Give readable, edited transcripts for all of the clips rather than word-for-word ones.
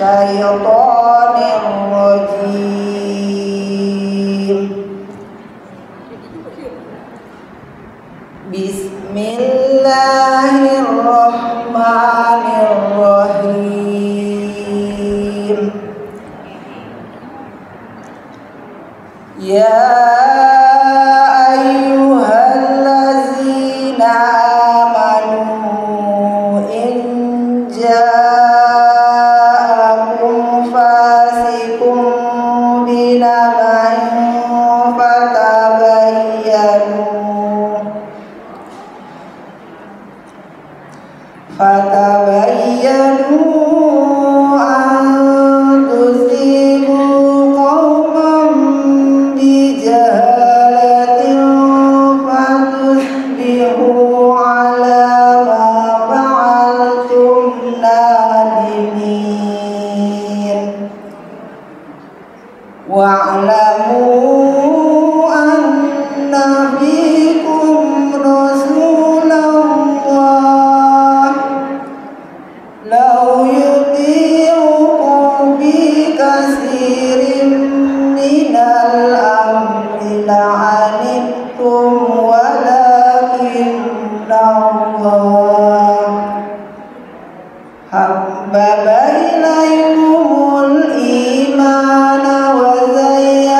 الشيطان الرجيم. بسم الله الرحمن الرحيم. يا أيها الذين آمنوا إن جاءكم فاسق بنبأ فتبينوا أن تصيبوا قوما بجهالة فتصبحوا على ما فعلتم نادمين. واعلموا أن فيكم رسول الله لو يطيعكم في كثير من الأمر لعنتم ولكن الله حبب إليكم الإيمان وزينه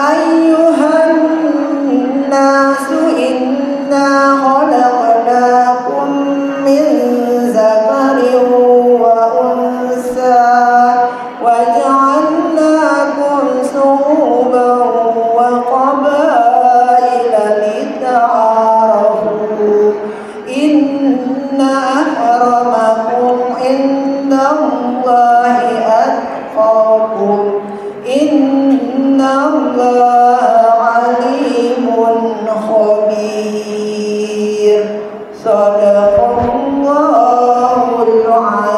ayyuhan nasu inna khalaqnakum min zakarin wa unsa wa ja'alnakum shu'uban wa qabaila lita'arafu inna akramakum indallahi atqakum innallaha alimun khabir. Shadaqallahul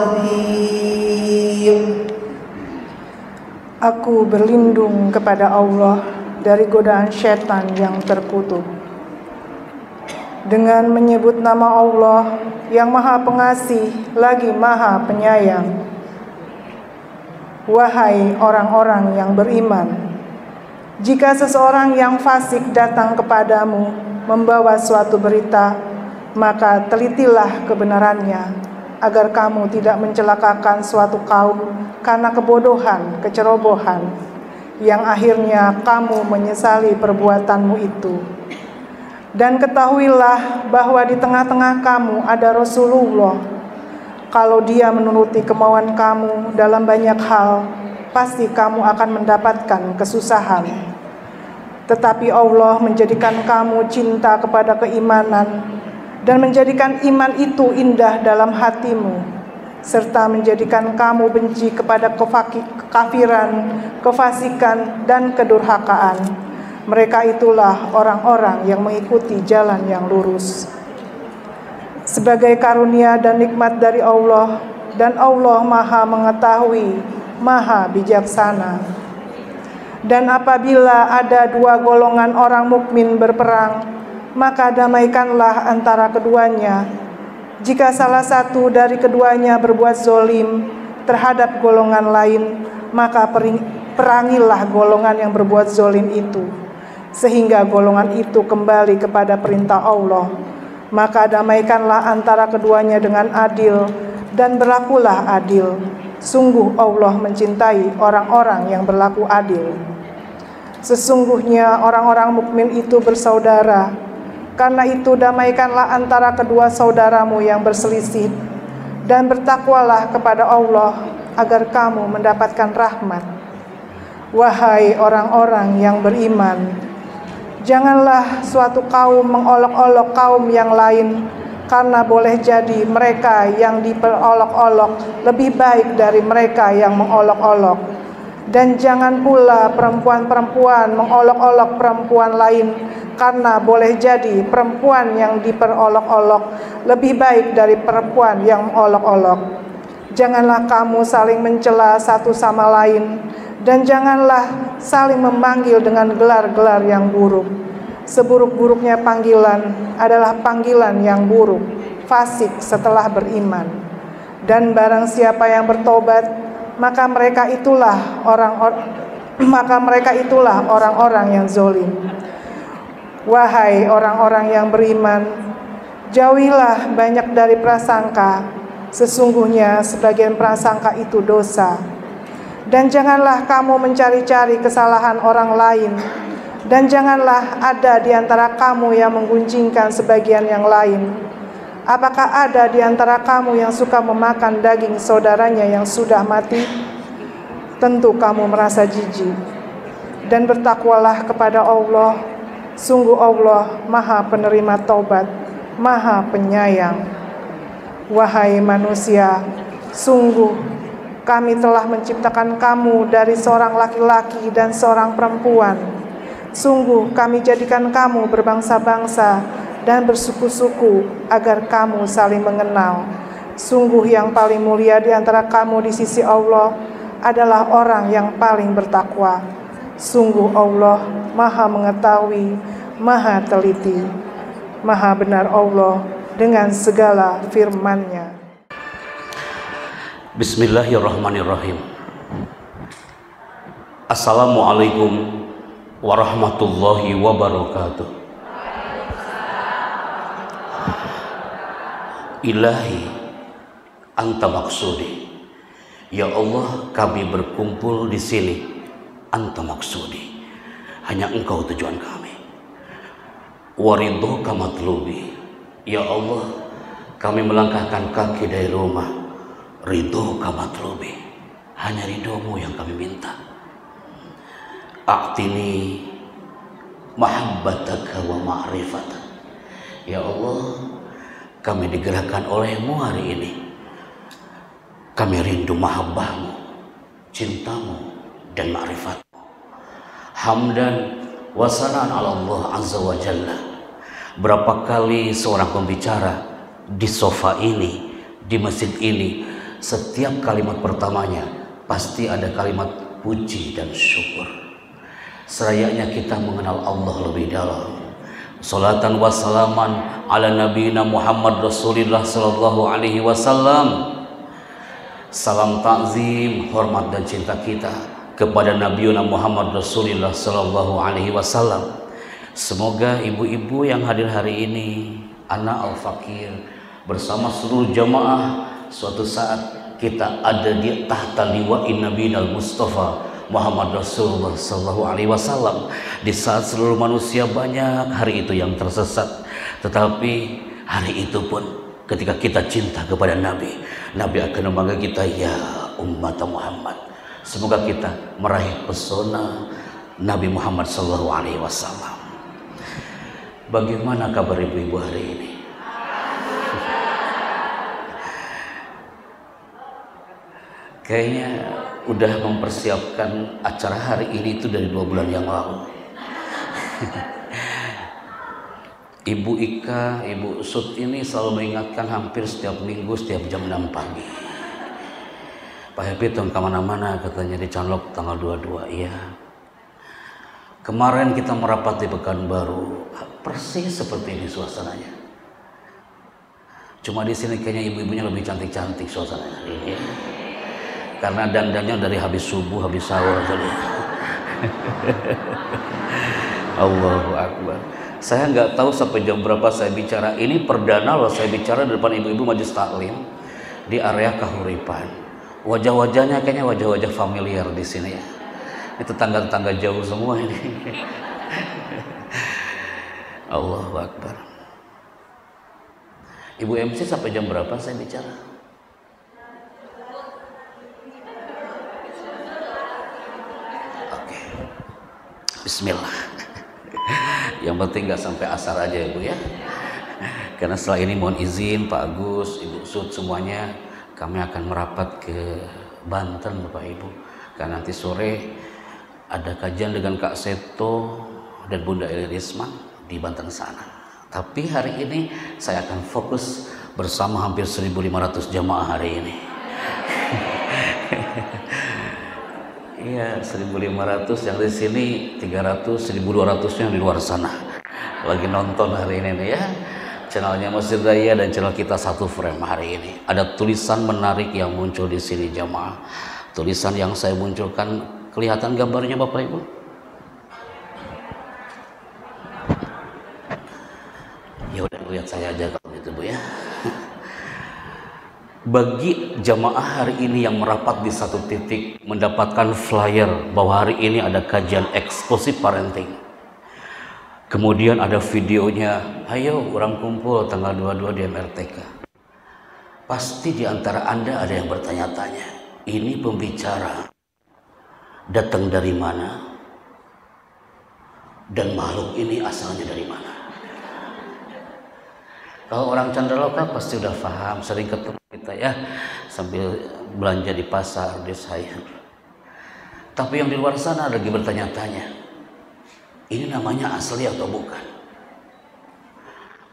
azim. Aku berlindung kepada Allah dari godaan syaitan yang terkutuk. Dengan menyebut nama Allah yang Maha Pengasih lagi Maha Penyayang. Wahai orang-orang yang beriman, jika seseorang yang fasik datang kepadamu membawa suatu berita, maka telitilah kebenarannya, agar kamu tidak mencelakakan suatu kaum karena kebodohan, kecerobohan, yang akhirnya kamu menyesali perbuatanmu itu. Dan ketahuilah bahwa di tengah-tengah kamu ada Rasulullah. Kalau dia menuruti kemauan kamu dalam banyak hal, pasti kamu akan mendapatkan kesusahan. Tetapi Allah menjadikan kamu cinta kepada keimanan dan menjadikan iman itu indah dalam hatimu, serta menjadikan kamu benci kepada kekafiran, kefasikan, dan kedurhakaan. Mereka itulah orang-orang yang mengikuti jalan yang lurus. Sebagai karunia dan nikmat dari Allah, dan Allah Maha Mengetahui, Maha Bijaksana. Dan apabila ada dua golongan orang mukmin berperang, maka damaikanlah antara keduanya. Jika salah satu dari keduanya berbuat zolim terhadap golongan lain, maka perangilah golongan yang berbuat zolim itu, sehingga golongan itu kembali kepada perintah Allah. Maka damaikanlah antara keduanya dengan adil, dan berlakulah adil. Sungguh Allah mencintai orang-orang yang berlaku adil. Sesungguhnya orang-orang mukmin itu bersaudara. Karena itu damaikanlah antara kedua saudaramu yang berselisih, dan bertakwalah kepada Allah agar kamu mendapatkan rahmat. Wahai orang-orang yang beriman, janganlah suatu kaum mengolok-olok kaum yang lain, karena boleh jadi mereka yang diperolok-olok lebih baik dari mereka yang mengolok-olok. Dan jangan pula perempuan-perempuan mengolok-olok perempuan lain, karena boleh jadi perempuan yang diperolok-olok lebih baik dari perempuan yang mengolok-olok. Janganlah kamu saling mencela satu sama lain, dan janganlah saling memanggil dengan gelar-gelar yang buruk. Seburuk-buruknya panggilan adalah panggilan yang buruk, fasik setelah beriman. Dan barang siapa yang bertobat, maka mereka itulah orang-orang yang zolim. Wahai orang-orang yang beriman, jauhilah banyak dari prasangka. Sesungguhnya sebagian prasangka itu dosa. Dan janganlah kamu mencari-cari kesalahan orang lain, dan janganlah ada di antara kamu yang menggunjingkan sebagian yang lain. Apakah ada di antara kamu yang suka memakan daging saudaranya yang sudah mati? Tentu kamu merasa jijik. Dan bertakwalah kepada Allah. Sungguh Allah Maha Penerima Taubat, Maha Penyayang. Wahai manusia, sungguh kami telah menciptakan kamu dari seorang laki-laki dan seorang perempuan. Sungguh kami jadikan kamu berbangsa-bangsa dan bersuku-suku agar kamu saling mengenal. Sungguh yang paling mulia di antara kamu di sisi Allah adalah orang yang paling bertakwa. Sungguh Allah Maha Mengetahui, Maha Teliti. Maha benar Allah dengan segala firman-Nya. Bismillahirrahmanirrahim. Assalamualaikum warahmatullahi wabarakatuh. Ilahi anta maksudi. Ya Allah, kami berkumpul di sini anta maksudi, hanya engkau tujuan kami. Waridhoka matlubi, ya Allah, kami melangkahkan kaki dari rumah. Ridhoka matlubi, hanya ridhomu yang kami minta. A'tini mahabbataka wa ma'rifatak, ya Allah, kami digerakkan olehmu hari ini. Kami rindu mahabbahmu, cintamu, dan ma'rifatmu. Hamdan wa sana'an ala Allah azza wa jalla. Berapa kali seorang pembicara di sofa ini, di masjid ini, setiap kalimat pertamanya pasti ada kalimat puji dan syukur. Serayanya kita mengenal Allah lebih dalam. Salatan wa salaman ala nabiyina Muhammad Rasulullah sallallahu alaihi wasallam. Salam takzim, hormat dan cinta kita kepada Nabiuna Muhammad Rasulullah sallallahu alaihi wasallam. Semoga ibu-ibu yang hadir hari ini, anak al-fakir bersama seluruh jamaah, suatu saat kita ada di tahta liwa'in Nabiyil Mustafa Muhammad Rasulullah sallallahu alaihi wasallam. Di saat seluruh manusia banyak hari itu yang tersesat, tetapi hari itu pun ketika kita cinta kepada Nabi, Nabi akan memanggil kita, ya umat Muhammad. Semoga kita meraih pesona Nabi Muhammad sallallahu alaihi wasallam. Bagaimana kabar ibu-ibu hari ini? Kayaknya udah mempersiapkan acara hari ini itu dari 2 bulan yang lalu. Ibu Ika, Ibu Sud ini selalu mengingatkan hampir setiap minggu, setiap jam 6 pagi. Pak Happy tuh kemana-mana katanya di Canlok tanggal 22. Iya. Kemarin kita merapat di Pekanbaru, persis seperti ini suasananya. Cuma di sini kayaknya ibu-ibunya lebih cantik-cantik suasananya hari ini. Karena dandannya dari habis subuh, habis sahur jadi. Allahu Akbar. Saya nggak tahu sampai jam berapa saya bicara. Ini perdana loh saya bicara di depan ibu-ibu majelis taklim di area Kahuripan. Wajah-wajahnya kayaknya wajah-wajah familiar di sini ya. Itu tetangga-tetangga jauh semua ini. Allahu Akbar. Ibu MC sampai jam berapa saya bicara? Oke. Bismillah. Yang penting nggak sampai asar aja ya Bu ya. Karena setelah ini mohon izin Pak Agus, Ibu Sud semuanya, kami akan merapat ke Banten Bapak Ibu. Karena nanti sore ada kajian dengan Kak Seto dan Bunda Irisman di Banten sana. Tapi hari ini saya akan fokus bersama hampir 1.500 jamaah hari ini. Iya, 1.500 yang di sini, 300, 1.200 yang di luar sana. Lagi nonton hari ini nih ya. Channelnya Masjid Raya dan channel kita satu frame hari ini. Ada tulisan menarik yang muncul di sini jamaah. Tulisan yang saya munculkan, kelihatan gambarnya Bapak Ibu? Ya udah lihat saya aja kalau gitu Bu ya. Bagi jamaah hari ini yang merapat di satu titik mendapatkan flyer bahwa hari ini ada kajian eksklusif parenting. Kemudian ada videonya, ayo orang kumpul tanggal 22 di MRTK. Pasti di antara Anda ada yang bertanya-tanya, ini pembicara datang dari mana? Dan makhluk ini asalnya dari mana? Kalau orang Candaloka pasti udah paham, sering ketemu kita ya, sambil belanja di pasar, di sayur. Tapi yang di luar sana lagi bertanya-tanya, ini namanya asli atau bukan?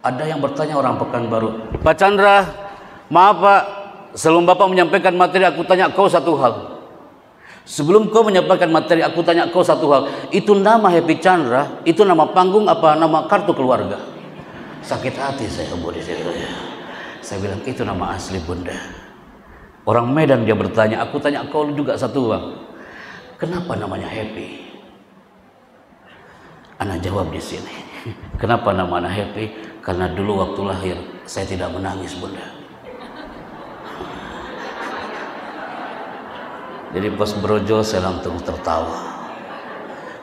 Ada yang bertanya orang Pekanbaru, Pak Chandra, maaf Pak, sebelum Bapak menyampaikan materi aku tanya kau satu hal. Sebelum kau menyampaikan materi aku tanya kau satu hal, itu nama Happy Chandra, itu nama panggung apa nama kartu keluarga? Sakit hati saya Bu di situ ya. Saya bilang itu nama asli Bunda. Orang Medan dia bertanya, aku tanya kau juga satu Bang. Kenapa namanya Happy? Anak jawab di sini. Kenapa nama anak Happy? Karena dulu waktu lahir saya tidak menangis Bunda. Jadi pas brojol saya langsung tertawa.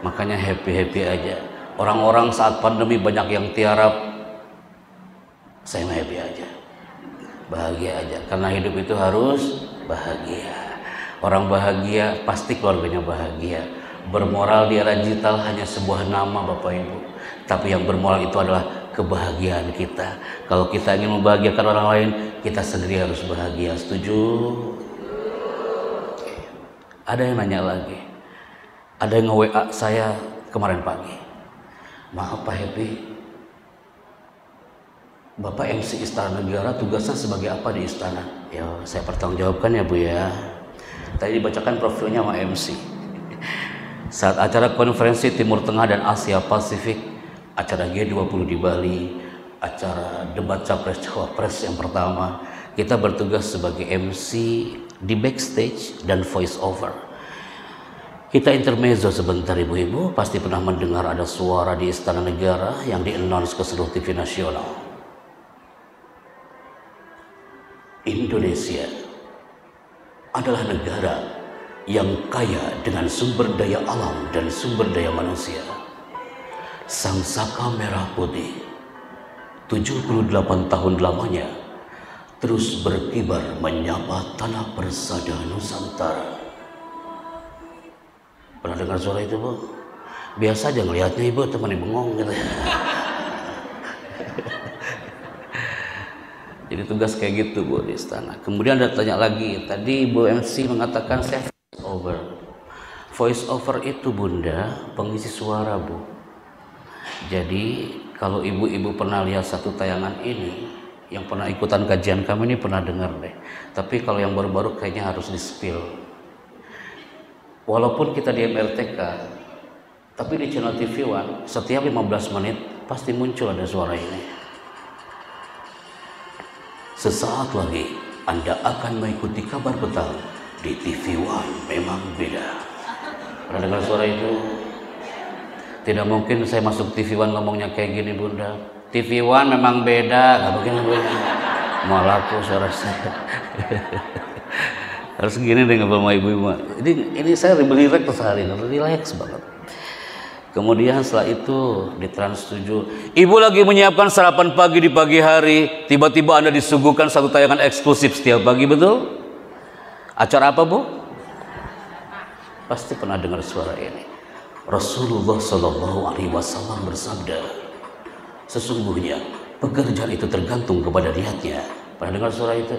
Makanya happy-happy aja. Orang-orang saat pandemi banyak yang tiarap, saya mah happy aja, bahagia aja. Karena hidup itu harus bahagia. Orang bahagia pasti keluarganya bahagia. Bermoral di era digital hanya sebuah nama Bapak Ibu. Tapi yang bermoral itu adalah kebahagiaan kita. Kalau kita ingin membahagiakan orang lain, kita sendiri harus bahagia. Setuju? Ada yang nanya lagi. Ada yang nge-WA saya kemarin pagi. Maaf Pak Happy, Bapak MC Istana Negara tugasnya sebagai apa di istana? Ya saya pertanggungjawabkan ya Bu ya. Tadi dibacakan profilnya sama MC. Saat acara konferensi Timur Tengah dan Asia Pasifik, acara G20 di Bali, acara debat Capres Cawapres yang pertama, kita bertugas sebagai MC di backstage dan voice over. Kita intermezzo sebentar ibu-ibu, pasti pernah mendengar ada suara di Istana Negara yang di-announce ke seluruh TV nasional. Indonesia adalah negara yang kaya dengan sumber daya alam dan sumber daya manusia. Sang Saka Merah Putih 78 tahun lamanya terus berkibar menyapa tanah persada Nusantara. Pernah dengar suara itu Bu? Biasa aja ngelihatnya ibu, teman ibu bengong gitu. Jadi tugas kayak gitu Bu di istana. Kemudian ada tanya lagi, tadi Bu MC mengatakan saya voice over. Voice over itu Bunda pengisi suara Bu. Jadi kalau ibu-ibu pernah lihat satu tayangan ini, yang pernah ikutan kajian kami ini pernah dengar deh. Tapi kalau yang baru-baru kayaknya harus di-spill. Walaupun kita di MRTK, tapi di channel TV One setiap 15 menit pasti muncul ada suara ini. Sesaat lagi Anda akan mengikuti kabar petang di TV One memang beda. Pernah dengar suara itu? Tidak mungkin saya masuk TV One ngomongnya kayak gini Bunda. TV One memang beda, nggak mungkin Bunda. Malaku suara saya. Harus gini deh ngobrol sama ibu-ibu. Ini saya relax sehari, relax banget. Kemudian setelah itu di Trans 7, ibu lagi menyiapkan sarapan pagi di pagi hari, tiba-tiba Anda disuguhkan satu tayangan eksklusif setiap pagi, betul? Acara apa Bu? Pasti pernah dengar suara ini. Rasulullah Shallallahu Alaihi Wasallam bersabda, sesungguhnya pekerjaan itu tergantung kepada niatnya. Pernah dengar suara itu?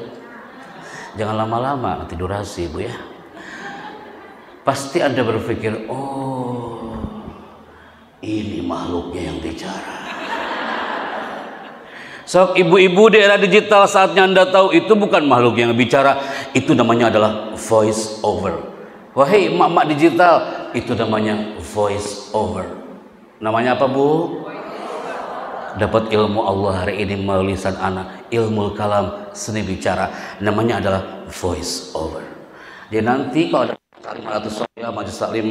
Jangan lama-lama, nanti durasi Bu ya. Pasti Anda berpikir, oh ini makhluknya yang bicara. Sok ibu-ibu di era digital, saatnya Anda tahu itu bukan makhluk yang bicara, itu namanya adalah voice over. Wahai emak-emak digital, itu namanya voice over. Namanya apa Bu? Dapat ilmu Allah hari ini melalui lisan anak, ilmu kalam, seni bicara, namanya adalah voice over. Jadi nanti kalau ada taklim saya, majelis taklim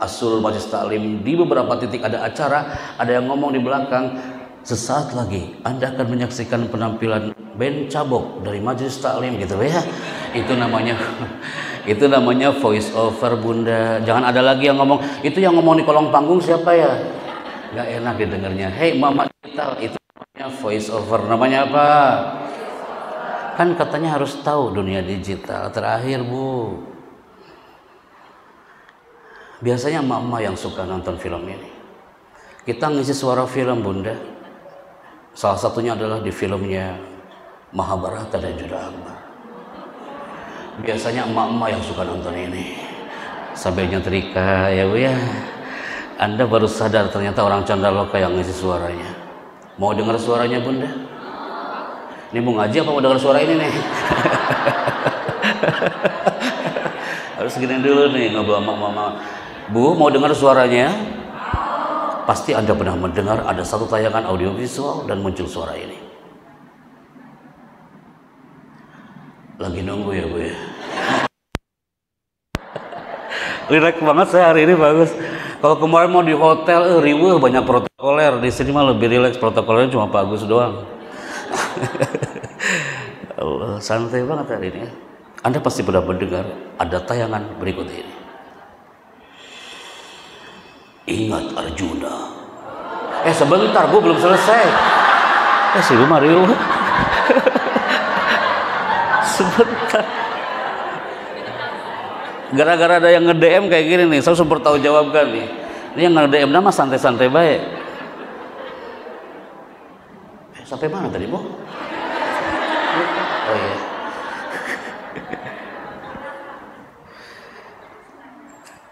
Asul, majelis taklim di beberapa titik ada acara, ada yang ngomong di belakang, sesaat lagi Anda akan menyaksikan penampilan band cabok dari majelis taklim gitu ya. Itu namanya voice over Bunda. Jangan ada lagi yang ngomong, itu yang ngomong di kolong panggung siapa ya? Gak enak didengarnya. Hei mama digital, itu namanya voice over. Namanya apa? Kan katanya harus tahu dunia digital. Terakhir Bu, biasanya mama yang suka nonton film ini. Kita ngisi suara film Bunda. Salah satunya adalah di filmnya Mahabharata dan Yudha Akbar. Biasanya emak-emak yang suka nonton ini sambil nyetrika ya Bu ya. Anda baru sadar ternyata orang Candaloka yang ngisi suaranya. Mau dengar suaranya Bunda? Ini mau ngaji apa mau dengar suara ini nih? Harus gini dulu nih ngobrol sama mama. Bu, mau dengar suaranya? Pasti Anda pernah mendengar ada satu tayangan audiovisual dan muncul suara ini. Lagi nunggu ya Bu ya. Rileks banget saya hari ini, bagus. Kalau kemarin mau di hotel, riweuh banyak protokoler. Di sini mah lebih rileks, protokolernya cuma bagus doang. Allah, santai banget hari ini. Anda pasti pernah mendengar ada tayangan berikut ini. Ingat Arjuna. Sebentar, gue belum selesai. Si Mario. Sebentar. Gara-gara ada yang nge-DM kayak gini nih, saya harus bertanggungjawabkan nih. Ini yang nge-DM nama santai-santai baik. Sampai mana tadi, Bu? Oh iya.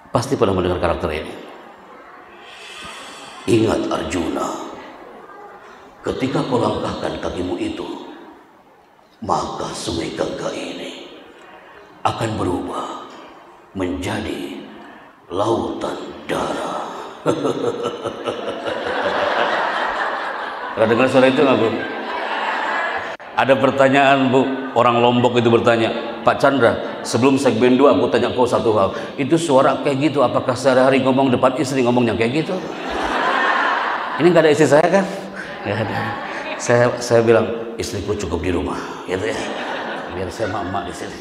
Pasti pernah mendengar karakter ini. Ingat Arjuna, ketika kau langkahkan kakimu itu, maka sungai Gangga ini akan berubah menjadi lautan darah. Pernah dengar suara itu nggak, Bu? Ada pertanyaan, Bu. Orang Lombok itu bertanya, Pak Chandra, sebelum segmen 2 aku tanya kau satu hal. Itu suara kayak gitu, apakah sehari-hari ngomong depan istri ngomongnya kayak gitu? Ini nggak ada istri saya kan? Nggak ada. Saya bilang istriku cukup di rumah, gitu ya. Biar saya mak-mak di sini.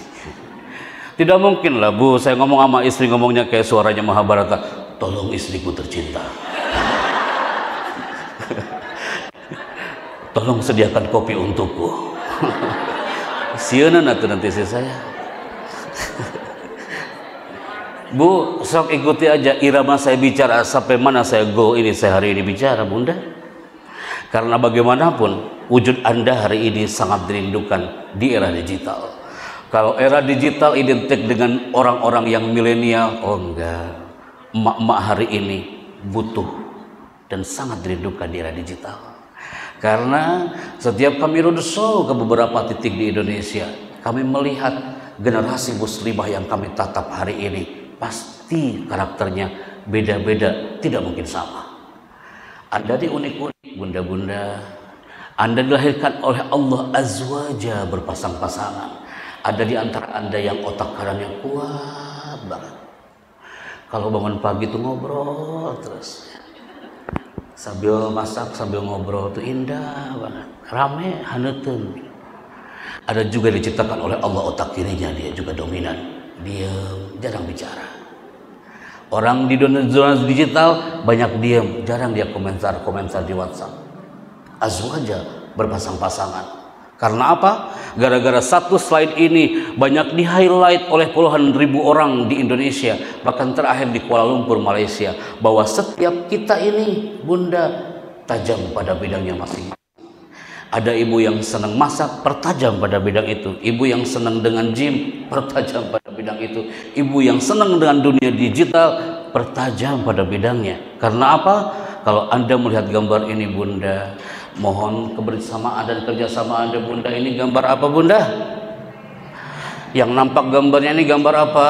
Tidak mungkin lah, Bu, saya ngomong sama istri ngomongnya kayak suaranya Mahabharata. Tolong istriku tercinta. Tolong sediakan kopi untukku. Siana nanti istri saya. Bu, sok ikuti aja irama saya bicara sampai mana saya ini saya hari ini bicara, Bunda. Karena bagaimanapun wujud Anda hari ini sangat dirindukan di era digital. Kalau era digital identik dengan orang-orang yang milenial, oh enggak. Emak-emak hari ini butuh dan sangat dirindukan di era digital. Karena setiap kami roadshow ke beberapa titik di Indonesia, kami melihat generasi muslimah yang kami tatap hari ini pasti karakternya beda-beda, tidak mungkin sama. Anda di unik-unik, bunda-bunda. Anda dilahirkan oleh Allah azwaja berpasang-pasangan. Ada di antara Anda yang otak kanannya kuat banget. Kalau bangun pagi tuh ngobrol terus. Sambil masak, sambil ngobrol tuh indah banget. Rame, haneuteun. Ada juga diciptakan oleh Allah otak kirinya, dia juga dominan. Diam, jarang bicara. Orang di dunia digital banyak diam, jarang dia komentar di WhatsApp. Azwaja berpasang-pasangan. Karena apa? Gara-gara satu slide ini banyak di-highlight oleh puluhan ribu orang di Indonesia, bahkan terakhir di Kuala Lumpur, Malaysia, bahwa setiap kita ini, Bunda, tajam pada bidangnya masing-masing. Ada ibu yang senang masak, pertajam pada bidang itu. Ibu yang senang dengan gym, pertajam pada bidang itu. Ibu yang senang dengan dunia digital, pertajam pada bidangnya. Karena apa? Kalau Anda melihat gambar ini, Bunda, mohon kebersamaan dan kerjasama Anda, Bunda. Ini gambar apa, Bunda? Yang nampak gambarnya ini gambar apa?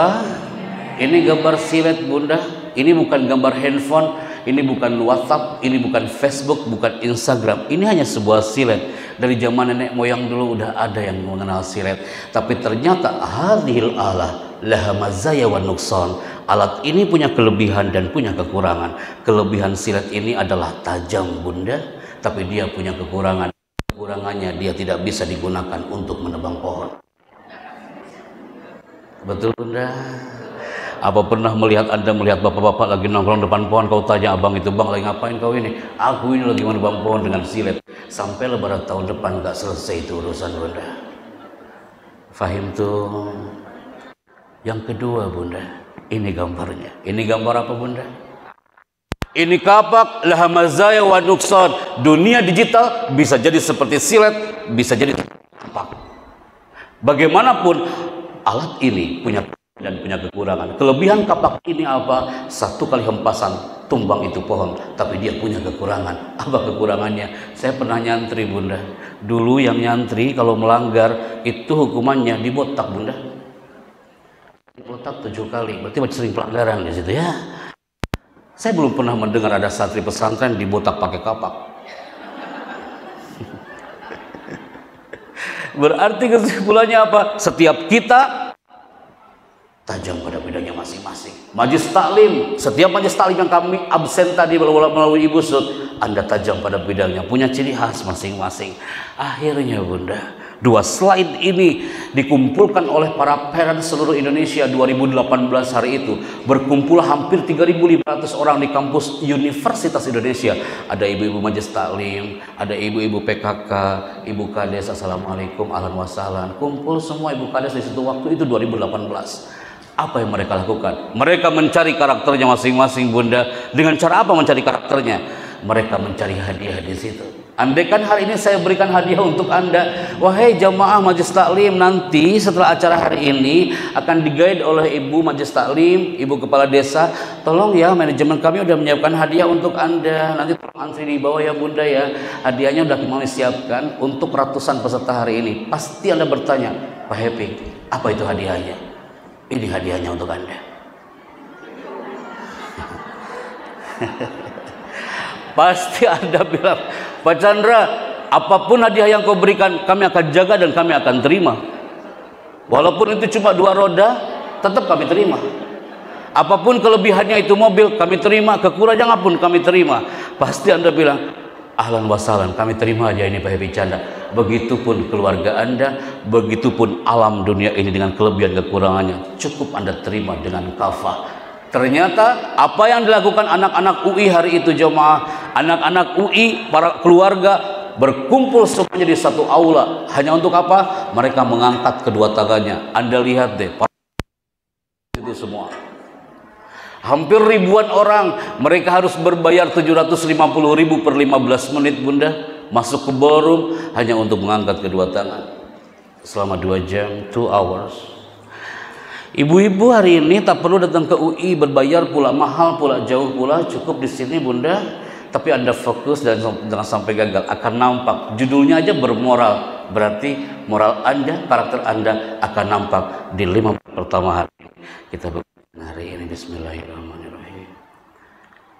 Ini gambar silet, Bunda. Ini bukan gambar handphone, ini bukan WhatsApp, ini bukan Facebook, bukan Instagram. Ini hanya sebuah silet. Dari zaman nenek moyang dulu udah ada yang mengenal silet. Tapi ternyata hadhil alah laha mazaya wa nukson. Alat ini punya kelebihan dan punya kekurangan. Kelebihan silet ini adalah tajam, Bunda. Tapi dia punya kekurangan. Kekurangannya dia tidak bisa digunakan untuk menebang pohon. Betul, Bunda? Apa pernah Anda melihat bapak-bapak lagi nongkrong depan pohon, kau tanya abang itu, bang lagi ngapain kau ini? Aku ini lagi menebang pohon dengan silet. Sampai lebaran tahun depan gak selesai itu urusan, Bunda. Fahim tuh. Yang kedua, Bunda, ini gambarnya. Ini gambar apa, Bunda? Ini kapak laha mazaya wa nukson. Dunia digital bisa jadi seperti silet, bisa jadi kapak. Bagaimanapun alat ini punya dan punya kekurangan. Kelebihan kapak ini apa? Satu kali hempasan tumbang itu pohon, tapi dia punya kekurangan. Apa kekurangannya? Saya pernah nyantri, Bunda. Dulu yang nyantri kalau melanggar itu hukumannya dibotak, Bunda. Dibotak 7 kali. Berarti masih sering pelanggaran di situ ya. Saya belum pernah mendengar ada santri pesantren dibotak pakai kapak. Berarti kesimpulannya apa? Setiap kita tajam pada bidangnya masing-masing. Majelis taklim, setiap majelis taklim yang kami absen tadi melalui Ibu Sud, Anda tajam pada bidangnya, punya ciri khas masing-masing. Akhirnya, Bunda, Dua slide ini dikumpulkan oleh para parents seluruh Indonesia 2018 hari itu. Berkumpul hampir 3.500 orang di kampus Universitas Indonesia. Ada ibu-ibu majelis taklim, ada ibu-ibu PKK, ibu kades, assalamualaikum, ahlan wa sahlan. Kumpul semua ibu kades di situ waktu itu 2018. Apa yang mereka lakukan? Mereka mencari karakternya masing-masing, Bunda. Dengan cara apa mencari karakternya? Mereka mencari hadiah di situ. Andaikan hari ini saya berikan hadiah untuk Anda, wahai jamaah majelis taklim, nanti setelah acara hari ini akan di-guide oleh ibu majelis taklim, ibu kepala desa, tolong ya manajemen kami udah menyiapkan hadiah untuk Anda, nanti tolong antri di bawah ya Bunda ya, hadiahnya udah kami siapkan untuk ratusan peserta hari ini. Pasti Anda bertanya, Pak Happy, apa itu hadiahnya? Ini hadiahnya untuk Anda. Pasti Anda bilang, Pak Chandra, apapun hadiah yang kau berikan, kami akan jaga dan kami akan terima. Walaupun itu cuma 2 roda, tetap kami terima. Apapun kelebihannya itu mobil, kami terima. Kekurangan pun kami terima. Pasti Anda bilang, ahlan wa sahlan, kami terima hadiah ini Pak Happy Chandra. Begitupun keluarga Anda, begitupun alam dunia ini dengan kelebihan kekurangannya, cukup Anda terima dengan kafah. Ternyata apa yang dilakukan anak-anak UI hari itu, jemaah, anak-anak UI, para keluarga berkumpul semuanya di satu aula. Hanya untuk apa? Mereka mengangkat kedua tangannya. Anda lihat deh, itu semua. Hampir ribuan orang, mereka harus berbayar 750.000 per 15 menit, Bunda. Masuk ke ballroom hanya untuk mengangkat kedua tangan. Selama 2 jam, 2 hours. Ibu-ibu hari ini tak perlu datang ke UI, berbayar pula mahal pula, jauh pula, cukup di sini Bunda. Tapi Anda fokus dan jangan sampai gagal, akan nampak. Judulnya aja bermoral, berarti moral Anda, karakter Anda akan nampak di 5 menit pertama hari ini. Kita buka hari ini, bismillahirrahmanirrahim.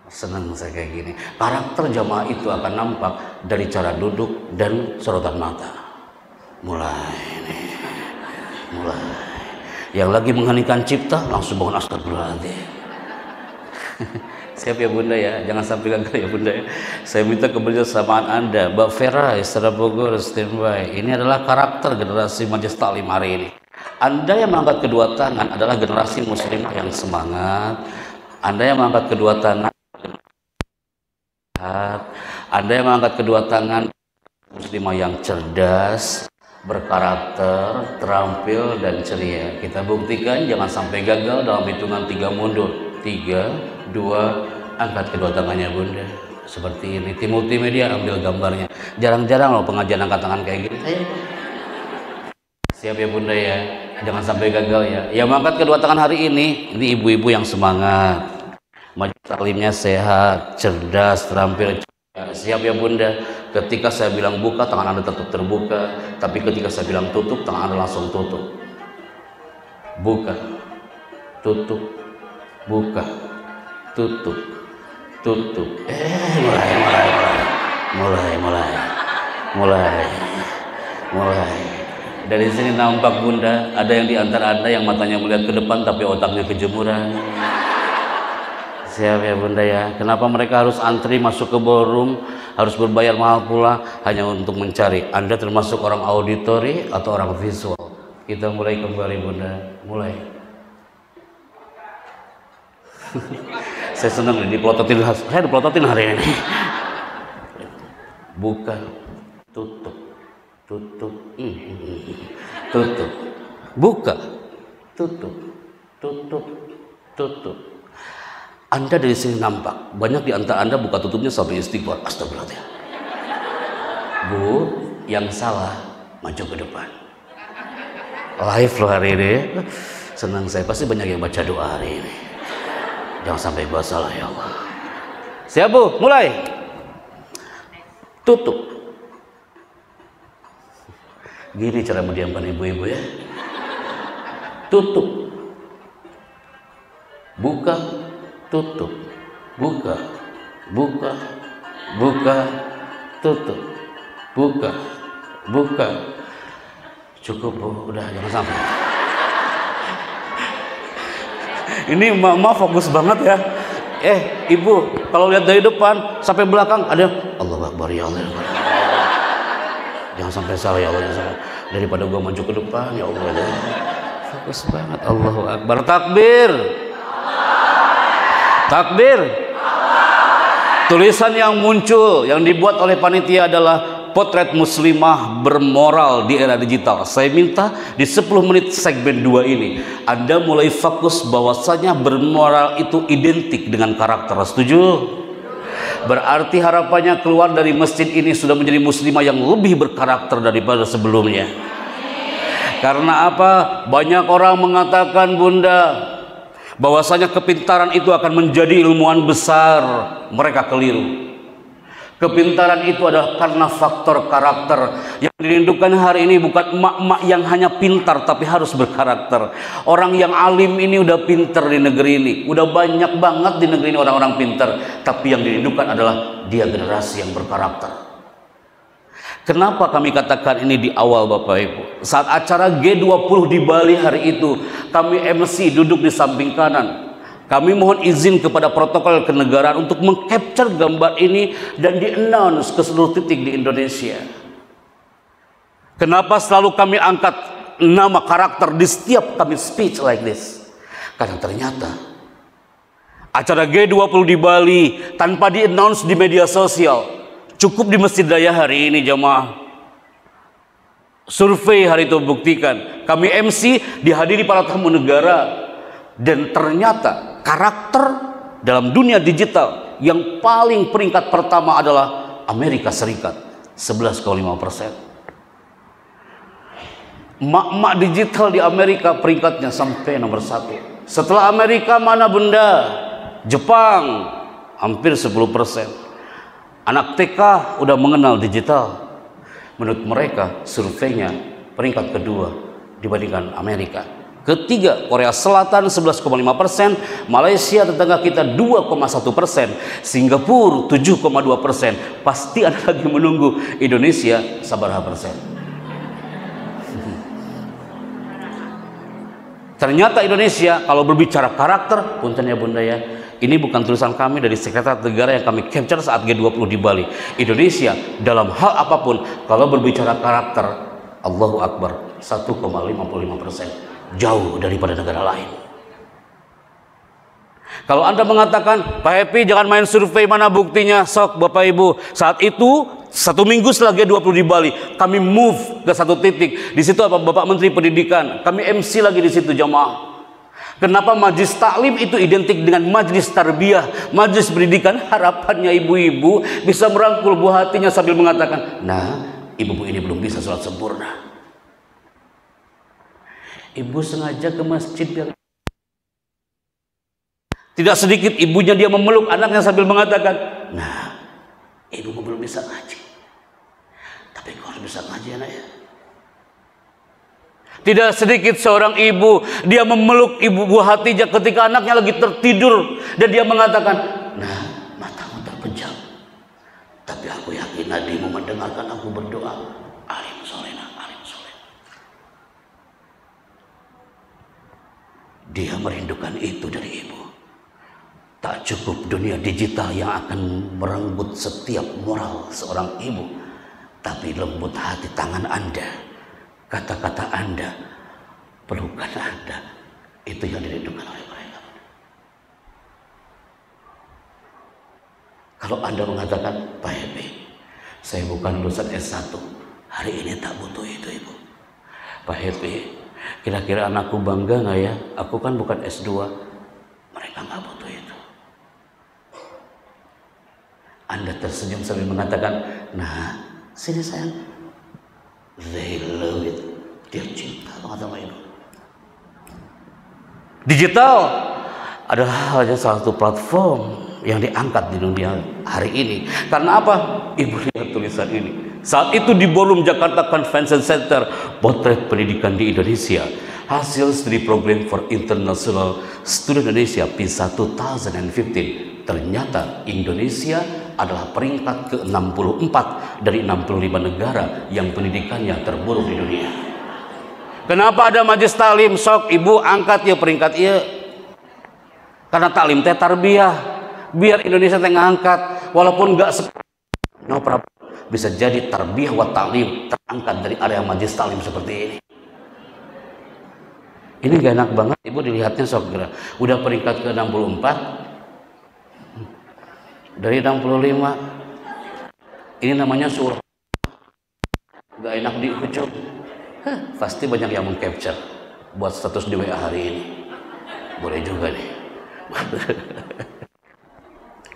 Senang saya kayak gini. Karakter jamaah itu akan nampak dari cara duduk dan sorotan mata. Mulai nih, mulai. Yang lagi mengheningkan cipta langsung bangun, astagfirullahaladzim. Siap ya Bunda ya, jangan sampai gagal ya Bunda ya. Saya minta kebersamaan Anda, Mbak Vera, Istana Bogor, standby. Ini adalah karakter generasi majelis taklim hari ini. Anda yang mengangkat kedua tangan adalah generasi muslimah yang semangat. Anda yang mengangkat kedua tangan, Anda yang mengangkat kedua tangan, muslimah yang cerdas, berkarakter, terampil, dan ceria. Kita buktikan, jangan sampai gagal dalam hitungan 3 mundur. 3, 2, angkat kedua tangannya Bunda. Seperti ini. Timothy Media ambil gambarnya. Jarang-jarang loh pengajian angkat tangan kayak gini. Siap ya Bunda ya. Jangan sampai gagal ya. Yang mengangkat kedua tangan hari ini ibu-ibu yang semangat. Majelis taklimnya sehat, cerdas, terampil. Siap ya Bunda. Ketika saya bilang buka, tangan Anda tetap terbuka. Tapi ketika saya bilang tutup, tangan Anda langsung tutup. Buka, tutup, buka, tutup, tutup. Mulai. Dari sini nampak Bunda, ada yang di antara Anda yang matanya melihat ke depan tapi otaknya kejemuran. Siap ya Bunda ya. Kenapa mereka harus antri masuk ke ballroom, harus berbayar mahal pula hanya untuk mencari? Anda termasuk orang auditori atau orang visual? Kita mulai kembali Bunda. Mulai. Saya senang dipelototin. Saya dipelototin hari ini. Buka, tutup, tutup, tutup, buka, tutup, tutup, tutup. Anda dari sini nampak banyak di antara Anda buka tutupnya sampai istighfar, astagfirullahaladzim. Bu, yang salah maju ke depan. Live loh hari ini. Senang saya, pasti banyak yang baca doa hari ini. Jangan sampai buat salah ya Allah. Siap Bu, mulai. Tutup. Gini cara mendiamkan ibu-ibu ya. Tutup. Buka, tutup, buka, buka, buka, tutup, buka, buka. Cukup Bu, udah jangan sampai. Ini mama fokus banget ya. Ibu, kalau lihat dari depan sampai belakang ada Allahu Akbar ya Allah. Jangan sampai salah ya Allah. Daripada gua maju ke depan, ya Allah, ya. Fokus banget. Allahu Akbar. Takbir. Takbir. Tulisan yang muncul yang dibuat oleh panitia adalah potret muslimah bermoral di era digital. Saya minta di 10 menit segmen 2 ini Anda mulai fokus bahwasanya bermoral itu identik dengan karakter. Setuju? Berarti harapannya keluar dari masjid ini sudah menjadi muslimah yang lebih berkarakter daripada sebelumnya. Karena apa? Banyak orang mengatakan, Bunda, bahwasanya kepintaran itu akan menjadi ilmuwan besar. Mereka keliru. Kepintaran itu adalah karena faktor karakter. Yang dirindukan hari ini bukan emak-emak yang hanya pintar tapi harus berkarakter. Orang yang alim ini udah pintar di negeri ini, udah banyak banget di negeri ini orang-orang pintar, tapi yang dirindukan adalah dia generasi yang berkarakter. Kenapa kami katakan ini di awal, Bapak Ibu? Saat acara G20 di Bali hari itu, kami MC duduk di samping kanan. Kami mohon izin kepada protokol kenegaraan untuk mengcapture gambar ini dan di-announce ke seluruh titik di Indonesia. Kenapa selalu kami angkat nama karakter di setiap kami speech like this? Karena ternyata acara G20 di Bali tanpa di-announce di media sosial, cukup di Masjid Raya hari ini, jemaah. Survei hari itu buktikan, kami MC dihadiri para tamu negara, dan ternyata karakter dalam dunia digital yang paling peringkat pertama adalah Amerika Serikat, 11,5%. Emak-emak digital di Amerika peringkatnya sampai nomor 1. Setelah Amerika mana, Bunda? Jepang, hampir 10%. Anak TK udah mengenal digital. Menurut mereka surveinya peringkat kedua dibandingkan Amerika. Ketiga, Korea Selatan 11,5%, Malaysia tetangga kita 2,1%, Singapura 7,2%. Pasti ada lagi menunggu Indonesia sabaraha persen. Ternyata Indonesia kalau berbicara karakter, punten ya Bunda ya, ini bukan tulisan kami dari Sekretariat Negara yang kami capture saat G20 di Bali. Indonesia dalam hal apapun kalau berbicara karakter, Allahu Akbar, 1,55%. Jauh daripada negara lain. Kalau Anda mengatakan, Pak Happy jangan main survei, mana buktinya? Sok Bapak Ibu, saat itu 1 minggu setelah G20 di Bali, kami move ke satu titik. Di situ apa Bapak Menteri Pendidikan, kami MC lagi di situ, jamaah. Kenapa majlis taklim itu identik dengan majlis tarbiyah, majlis pendidikan? Harapannya ibu-ibu bisa merangkul buah hatinya sambil mengatakan, nah, ibu-ibu ini belum bisa sholat sempurna. Ibu sengaja ke masjid biar... Tidak sedikit ibunya dia memeluk anaknya sambil mengatakan, nah, ibu belum bisa ngaji, tapi kau harus bisa ngaji anak ya. Tidak sedikit seorang ibu dia memeluk ibu buah hatinya ketika anaknya lagi tertidur dan dia mengatakan, nah, matamu terpejam, tapi aku yakin nadimu mendengarkan aku berdoa. Alim soleh, alim soleh. Dia merindukan itu dari ibu. Tak cukup dunia digital yang akan merenggut setiap moral seorang ibu, tapi lembut hati tangan Anda, kata-kata Anda, pelukan Anda, itu yang dirindukan oleh mereka. Kalau Anda mengatakan, Pak Happy, saya bukan lulusan S1, hari ini tak butuh itu ibu. Pak Happy, kira-kira anakku bangga nggak ya? Aku kan bukan S2. Mereka nggak butuh itu. Anda tersenyum sambil mengatakan, nah, sini sayang. They love it. Dia cinta banget sama ibu. Digital adalah hanya salah satu platform yang diangkat di dunia hari ini. Karena apa? Ibu lihat tulisan ini. Saat itu di Ballroom Jakarta Convention Center, potret pendidikan di Indonesia. Hasil studi program for International Student Indonesia PISA 2015. Ternyata Indonesia adalah peringkat ke-64 dari 65 negara yang pendidikannya terburuk di dunia. Kenapa ada majlis taklim? Sok ibu angkat ya peringkat iya. Karena taklim teh tarbiyah. Biar Indonesia teh ngangkat walaupun enggak no problem. Bisa jadi tarbiyah wa taklim. angkat dari area majelis taklim seperti ini. Ini gak enak banget, ibu dilihatnya sok gerak. Udah peringkat ke 64 dari 65. Ini namanya surah. Gak enak di ujung. Pasti banyak yang meng-capture buat status di WA hari ini. Boleh juga nih.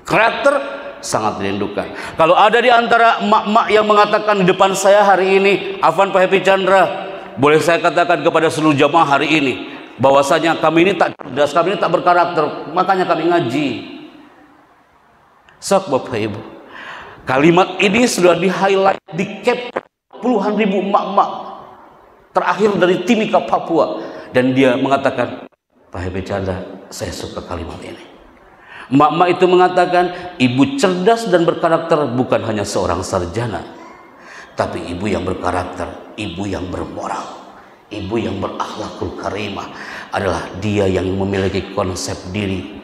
Karakter sangat dirindukan. Kalau ada di antara emak-emak yang mengatakan di depan saya hari ini, Afwan Pak Happy Chandra, boleh saya katakan kepada seluruh jamaah hari ini, bahwasanya kami ini tak cerdas, kami ini tak berkarakter, makanya kami ngaji. Sok Bapak Ibu, kalimat ini sudah di-highlight, di-cap puluhan ribu emak-emak terakhir dari Timika, Papua, dan dia mengatakan, Pak Happy Chandra, saya suka kalimat ini. Emak-emak itu mengatakan, ibu cerdas dan berkarakter bukan hanya seorang sarjana, tapi ibu yang berkarakter, ibu yang bermoral, ibu yang berakhlakul karimah adalah dia yang memiliki konsep diri.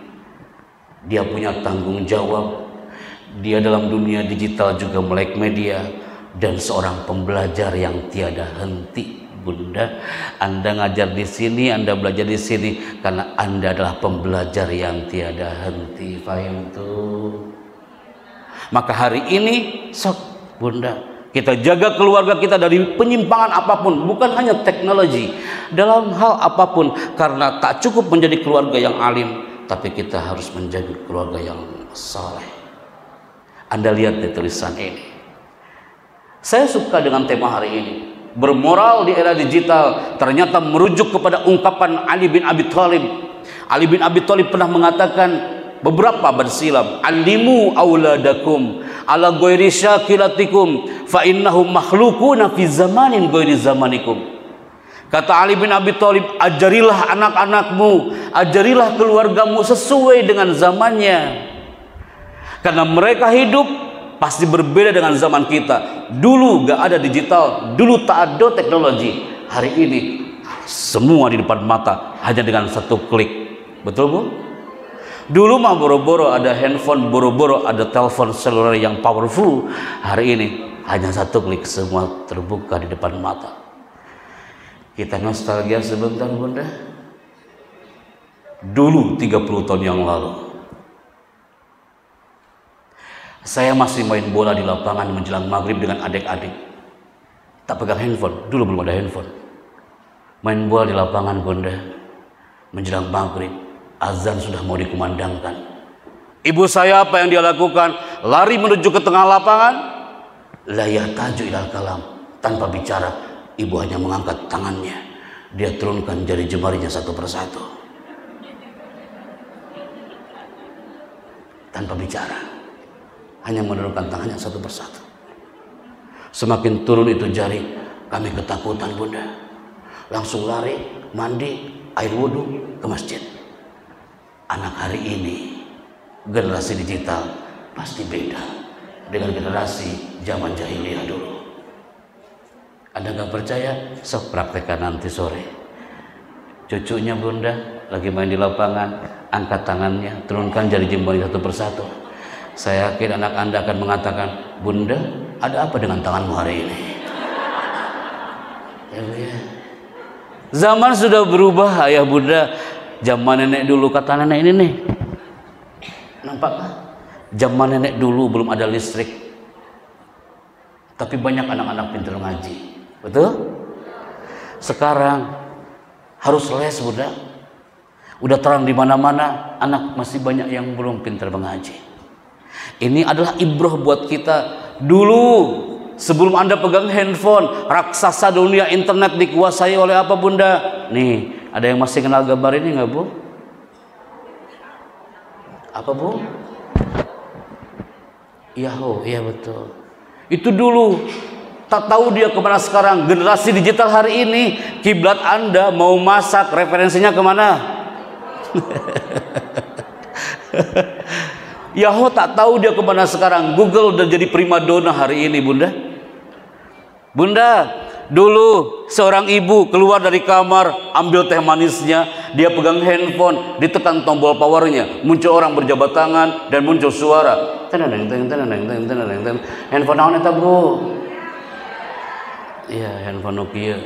Dia punya tanggung jawab. Dia dalam dunia digital juga melek media dan seorang pembelajar yang tiada henti. Bunda, Anda ngajar di sini, Anda belajar di sini karena Anda adalah pembelajar yang tiada henti. Paham tuh? Maka hari ini sok Bunda, kita jaga keluarga kita dari penyimpangan apapun, bukan hanya teknologi, dalam hal apapun, karena tak cukup menjadi keluarga yang alim, tapi kita harus menjadi keluarga yang saleh. Anda lihat di tulisan ini. Saya suka dengan tema hari ini. Bermoral di era digital ternyata merujuk kepada ungkapan Ali bin Abi Thalib. Ali bin Abi Thalib pernah mengatakan beberapa abad silam, alimu auladakum ala ghairi syakilatikum fa innahum makhluquna fi zamanin ghairi zamanikum. Kata Ali bin Abi Thalib, ajarilah anak-anakmu, ajarilah keluargamu sesuai dengan zamannya, karena mereka hidup pasti berbeda dengan zaman kita. Dulu gak ada digital, dulu tak ada teknologi. Hari ini semua di depan mata hanya dengan satu klik. Betul Bu? Dulu mah boro-boro ada handphone, boro-boro ada telepon seluler yang powerful. Hari ini hanya satu klik, semua terbuka di depan mata. Kita nostalgia sebentar Bunda. Dulu 30 tahun yang lalu, saya masih main bola di lapangan menjelang maghrib dengan adik-adik. Tak pegang handphone, dulu belum ada handphone. Main bola di lapangan Bunda, menjelang maghrib, azan sudah mau dikumandangkan. Ibu saya apa yang dia lakukan? Lari menuju ke tengah lapangan. La yahtaju ilal kalam. Tanpa bicara, ibu hanya mengangkat tangannya. Dia turunkan jari jemarinya satu persatu. Tanpa bicara, hanya menurunkan tangannya satu persatu. Semakin turun itu jari, kami ketakutan Bunda. Langsung lari, mandi, air wudhu, ke masjid. Anak hari ini, generasi digital pasti beda dengan generasi zaman jahiliyah dulu. Anda gak percaya? Sok praktekkan nanti sore. Cucunya Bunda lagi main di lapangan, angkat tangannya, turunkan jari jemari satu persatu. Saya yakin anak Anda akan mengatakan, Bunda, ada apa dengan tanganmu hari ini? Ya. Zaman sudah berubah, ayah Bunda. Zaman nenek dulu, kata nenek ini nih. Nampak? Zaman nenek dulu belum ada listrik. Tapi banyak anak-anak pintar ngaji. Betul? Sekarang harus les Bunda. Udah terang di mana-mana, anak masih banyak yang belum pintar mengaji. Ini adalah ibrah buat kita. Dulu sebelum Anda pegang handphone, raksasa dunia internet dikuasai oleh apa Bunda? Nih, ada yang masih kenal gambar ini nggak Bu? Apa Bu? Yahoo, iya betul. Itu dulu. Tak tahu dia kemana sekarang. Generasi digital hari ini, kiblat Anda mau masak, referensinya kemana? Yahoo tak tahu dia kemana sekarang. Google udah jadi primadona hari ini Bunda. Bunda, dulu seorang ibu keluar dari kamar, ambil teh manisnya, dia pegang handphone, ditekan tombol powernya, muncul orang berjabat tangan dan muncul suara. Handphone naon eta Bu? Iya, handphone Nokia.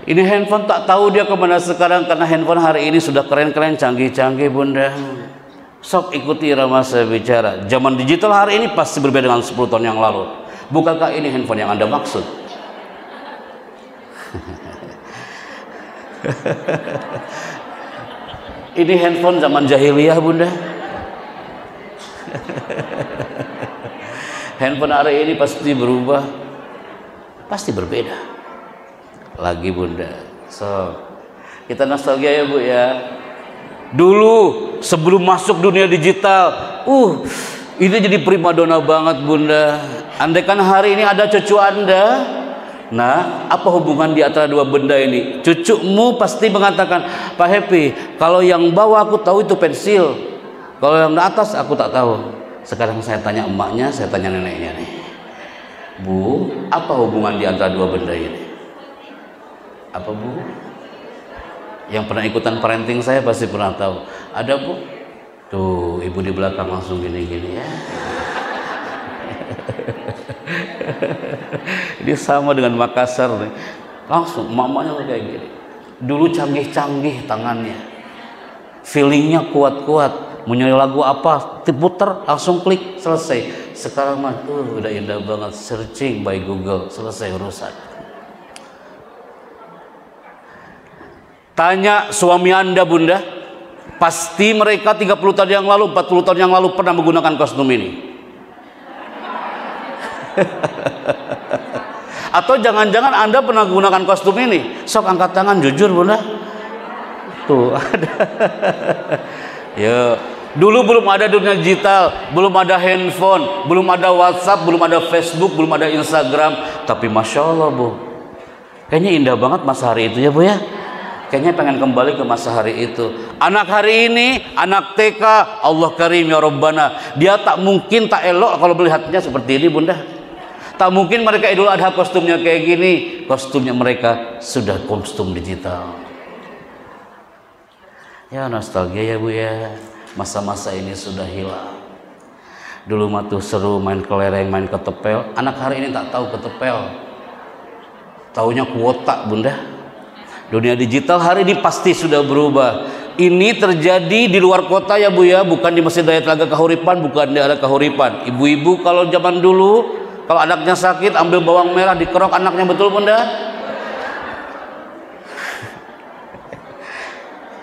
Ini handphone tak tahu dia kemana sekarang, karena handphone hari ini sudah keren-keren, canggih-canggih bunda. Sok ikuti irama saya bicara. Zaman digital hari ini pasti berbeda dengan 10 tahun yang lalu. Bukankah ini handphone yang Anda maksud? Ini handphone zaman jahiliyah bunda. Handphone hari ini pasti berubah, pasti berbeda lagi bunda. So kita nostalgia ya bu ya. Dulu sebelum masuk dunia digital, ini jadi primadona banget bunda. Andaikan hari ini ada cucu Anda, nah apa hubungan di antara dua benda ini? Cucumu pasti mengatakan, Pak Happy, kalau yang bawah aku tahu itu pensil, kalau yang di atas aku tak tahu. Sekarang saya tanya emaknya, saya tanya neneknya nih, Bu, apa hubungan di antara dua benda ini? Apa bu? Yang pernah ikutan parenting saya pasti pernah tahu. Ada bu? Tuh ibu di belakang langsung gini-gini ya. Dia sama dengan Makassar nih. Langsung mamanya kayak gini. Dulu canggih-canggih tangannya, feelingnya kuat-kuat. Mau nyari lagu apa, diputer langsung klik selesai. Sekarang mah udah indah banget, searching by Google, selesai urusan. Tanya suami Anda bunda, pasti mereka 30 tahun yang lalu, 40 tahun yang lalu pernah menggunakan kostum ini. Atau jangan-jangan Anda pernah menggunakan kostum ini? Sok angkat tangan jujur bunda. Tuh ada. Ya, dulu belum ada dunia digital, belum ada handphone, belum ada WhatsApp, belum ada Facebook, belum ada Instagram. Tapi masya Allah bu, kayaknya indah banget masa hari itu ya bu ya. Kayaknya pengen kembali ke masa hari itu. Anak hari ini, anak TK, Allah Karim ya Rabbana, dia tak mungkin tak elok kalau melihatnya seperti ini bunda. Tak mungkin mereka Idul Adha kostumnya kayak gini. Kostumnya mereka sudah kostum digital. Ya nostalgia ya bu ya. Masa-masa ini sudah hilang. Dulu mah tuh seru main kelereng, main ketepel. Anak hari ini tak tahu ketepel, taunya kuota bunda. Dunia digital hari ini pasti sudah berubah. Ini terjadi di luar kota ya bu ya, bukan di Masjid Daya Telaga Kahuripan, bukan di daerah Kahuripan. Ibu-ibu kalau zaman dulu, kalau anaknya sakit ambil bawang merah dikerok anaknya, betul bunda?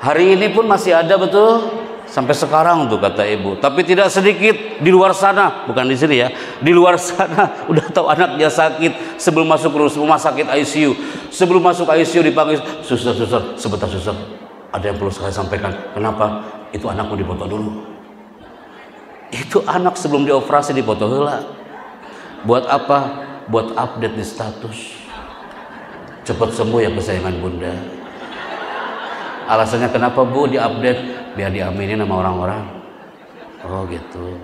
Hari ini pun masih ada betul, sampai sekarang tuh kata ibu. Tapi tidak sedikit di luar sana, bukan di sini ya, di luar sana udah tahu anaknya sakit sebelum masuk rumah sakit ICU. Sebelum masuk ICU dipanggil, suster, sebentar suster, ada yang perlu saya sampaikan. Kenapa? Itu anakmu dipoto dulu. Itu anak sebelum dioperasi dipoto heula. Buat apa? Buat update di status. Cepat sembuh ya kesayangan bunda. Alasannya kenapa bu diupdate? Biar diaminin sama orang-orang. Oh gitu.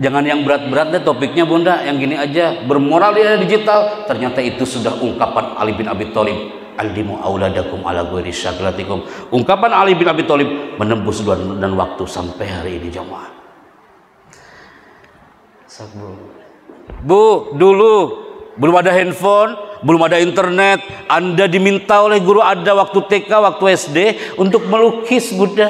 Jangan yang berat-berat deh topiknya bunda, yang gini aja. Bermoral di era digital. Ternyata itu sudah ungkapan Ali bin Abi Thalib. Aldimu auladakum ala ghairi syaklatikum. Ungkapan Ali bin Abi Thalib menembus dan waktu sampai hari ini jamaah. Bu, dulu belum ada handphone, belum ada internet. Anda diminta oleh guru Anda waktu TK, waktu SD untuk melukis bunda.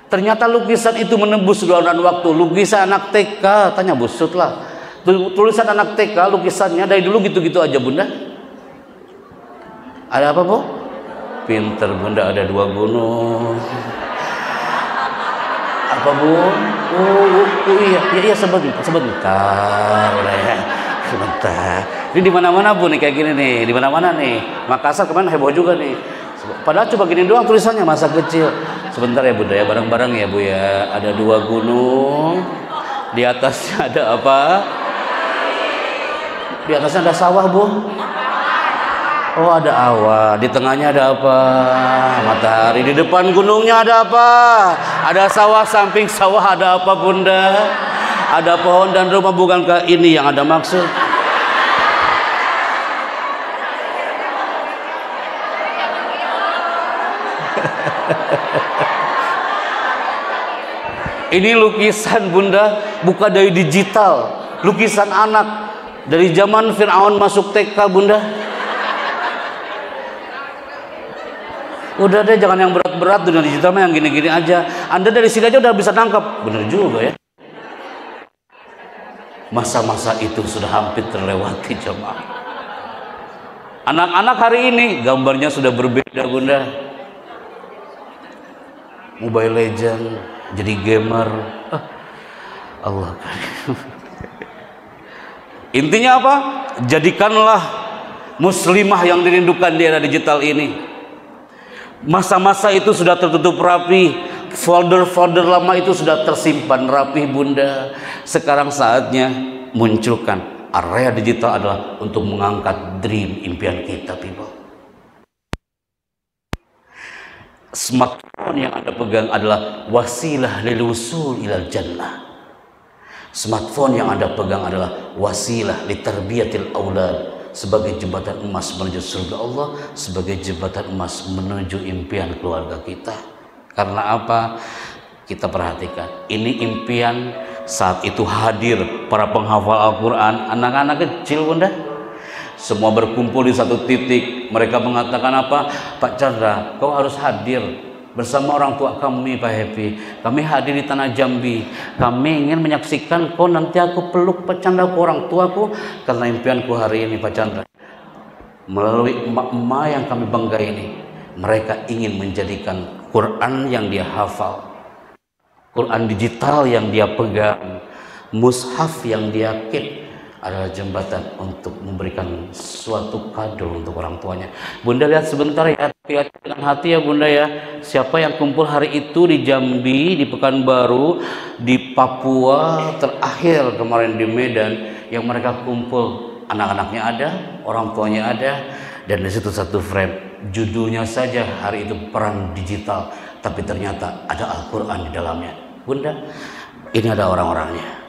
Ternyata lukisan itu menembus dan waktu. Lukisan anak TK, tanya busut lah. Tulisan anak TK, lukisannya dari dulu gitu-gitu aja bunda. Ada apa bu? Pinter bunda, ada 2 gunung. Apa bu? Iya sebentar. Ini di mana-mana bu nih kayak gini nih, di mana-mana nih. Makassar kemarin heboh juga nih. Padahal coba gini doang tulisannya masa kecil. Sebentar ya bunda ya, bareng-bareng ya bu ya. Ada 2 gunung, di atasnya ada apa? Di atasnya ada sawah bu. Oh ada awan, di tengahnya ada apa? Matahari. Di depan gunungnya ada apa? Ada sawah, samping sawah ada apa bunda? Ada pohon dan rumah, bukankah ini yang ada maksud? Ini lukisan bunda, bukan dari digital. Lukisan anak dari zaman Fir'aun masuk TK bunda. Udah deh, jangan yang berat-berat, dunia digital mah yang gini-gini aja. Anda dari sini aja udah bisa nangkap. Bener juga ya. Masa-masa itu sudah hampir terlewati jemaah. Anak-anak hari ini gambarnya sudah berbeda bunda. Mobile Legend, jadi gamer. Allah. Intinya apa? Jadikanlah muslimah yang dirindukan di era digital ini. Masa-masa itu sudah tertutup rapi, folder-folder lama itu sudah tersimpan rapi bunda. Sekarang saatnya munculkan area digital adalah untuk mengangkat dream, impian kita people. Smartphone yang Anda pegang adalah wasilah lil wusul ilal jannah. Smartphone yang Anda pegang adalah wasilah li tarbiyatil aulad, sebagai jembatan emas menuju surga Allah, sebagai jembatan emas menuju impian keluarga kita. Karena apa? Kita perhatikan, ini impian saat itu hadir para penghafal Al-Quran, anak-anak kecil bunda. Semua berkumpul di satu titik. Mereka mengatakan apa? Pak Chandra, kau harus hadir bersama orang tua kami Pak Happy. Kami hadir di tanah Jambi. Kami ingin menyaksikan kau, nanti aku peluk Pak Chandra ke orang tuaku. Karena impianku hari ini Pak Chandra, melalui emak-emak yang kami bangga ini, mereka ingin menjadikan Quran yang dia hafal, Quran digital yang dia pegang, mushaf yang dia keep, adalah jembatan untuk memberikan suatu kado untuk orang tuanya. Bunda lihat sebentar ya, hati-hati dengan hati ya bunda ya. Siapa yang kumpul hari itu di Jambi, di Pekanbaru, di Papua, terakhir kemarin di Medan, yang mereka kumpul, anak-anaknya ada, orang tuanya ada, dan di situ satu frame. Judulnya saja hari itu perang digital, tapi ternyata ada Al-Quran di dalamnya. Bunda, ini ada orang-orangnya.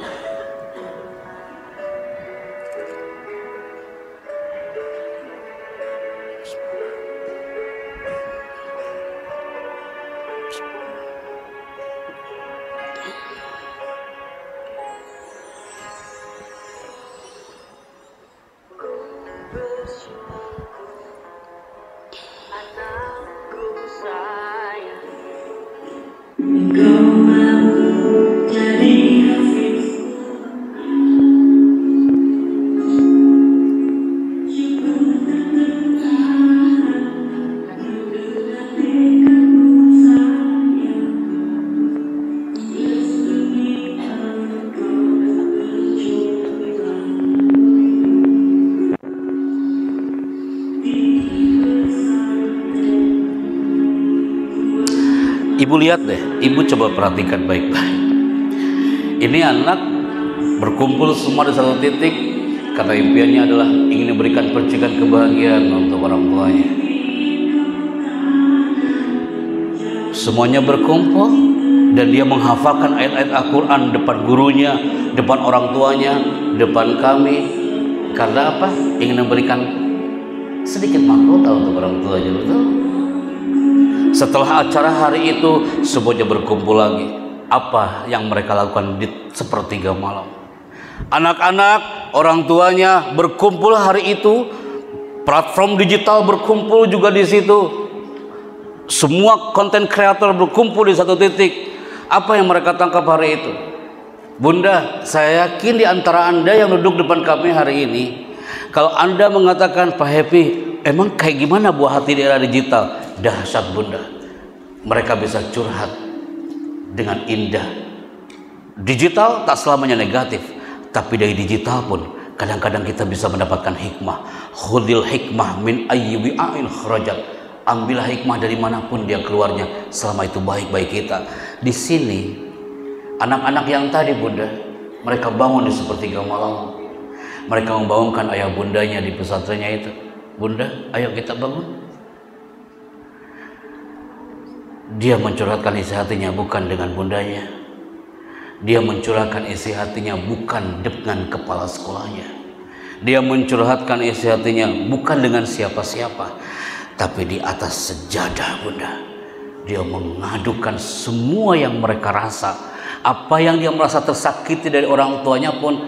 Ibu lihat deh, ibu coba perhatikan baik-baik. Ini anak berkumpul semua di satu titik karena impiannya adalah ingin memberikan percikan kebahagiaan untuk orang tuanya. Semuanya berkumpul dan dia menghafalkan ayat-ayat Al-Quran depan gurunya, depan orang tuanya, depan kami. Karena apa? Ingin memberikan sedikit mahkota untuk orang tuanya, betul? Setelah acara hari itu, semuanya berkumpul lagi. Apa yang mereka lakukan di sepertiga malam? Anak-anak, orang tuanya berkumpul hari itu. Platform digital berkumpul juga di situ. Semua konten kreator berkumpul di satu titik. Apa yang mereka tangkap hari itu? Bunda, saya yakin di antara Anda yang duduk depan kami hari ini, kalau Anda mengatakan, Pak Happy, emang kayak gimana buah hati di era digital? Dahsyat bunda, mereka bisa curhat dengan indah. Digital tak selamanya negatif, tapi dari digital pun kadang-kadang kita bisa mendapatkan hikmah. Khudil hikmah min ayyi wi'ain kharajat. Ambillah hikmah dari manapun dia keluarnya, selama itu baik-baik kita. Di sini anak-anak yang tadi bunda, mereka bangun di sepertiga malam. Mereka membangunkan ayah bundanya di pesantrennya itu. Bunda, ayo kita bangun. Dia mencurahkan isi hatinya bukan dengan bundanya. Dia mencurahkan isi hatinya bukan dengan kepala sekolahnya. Dia mencurahkan isi hatinya bukan dengan siapa-siapa, tapi di atas sejadah bunda. Dia mengadukan semua yang mereka rasa. Apa yang dia merasa tersakiti dari orang tuanya pun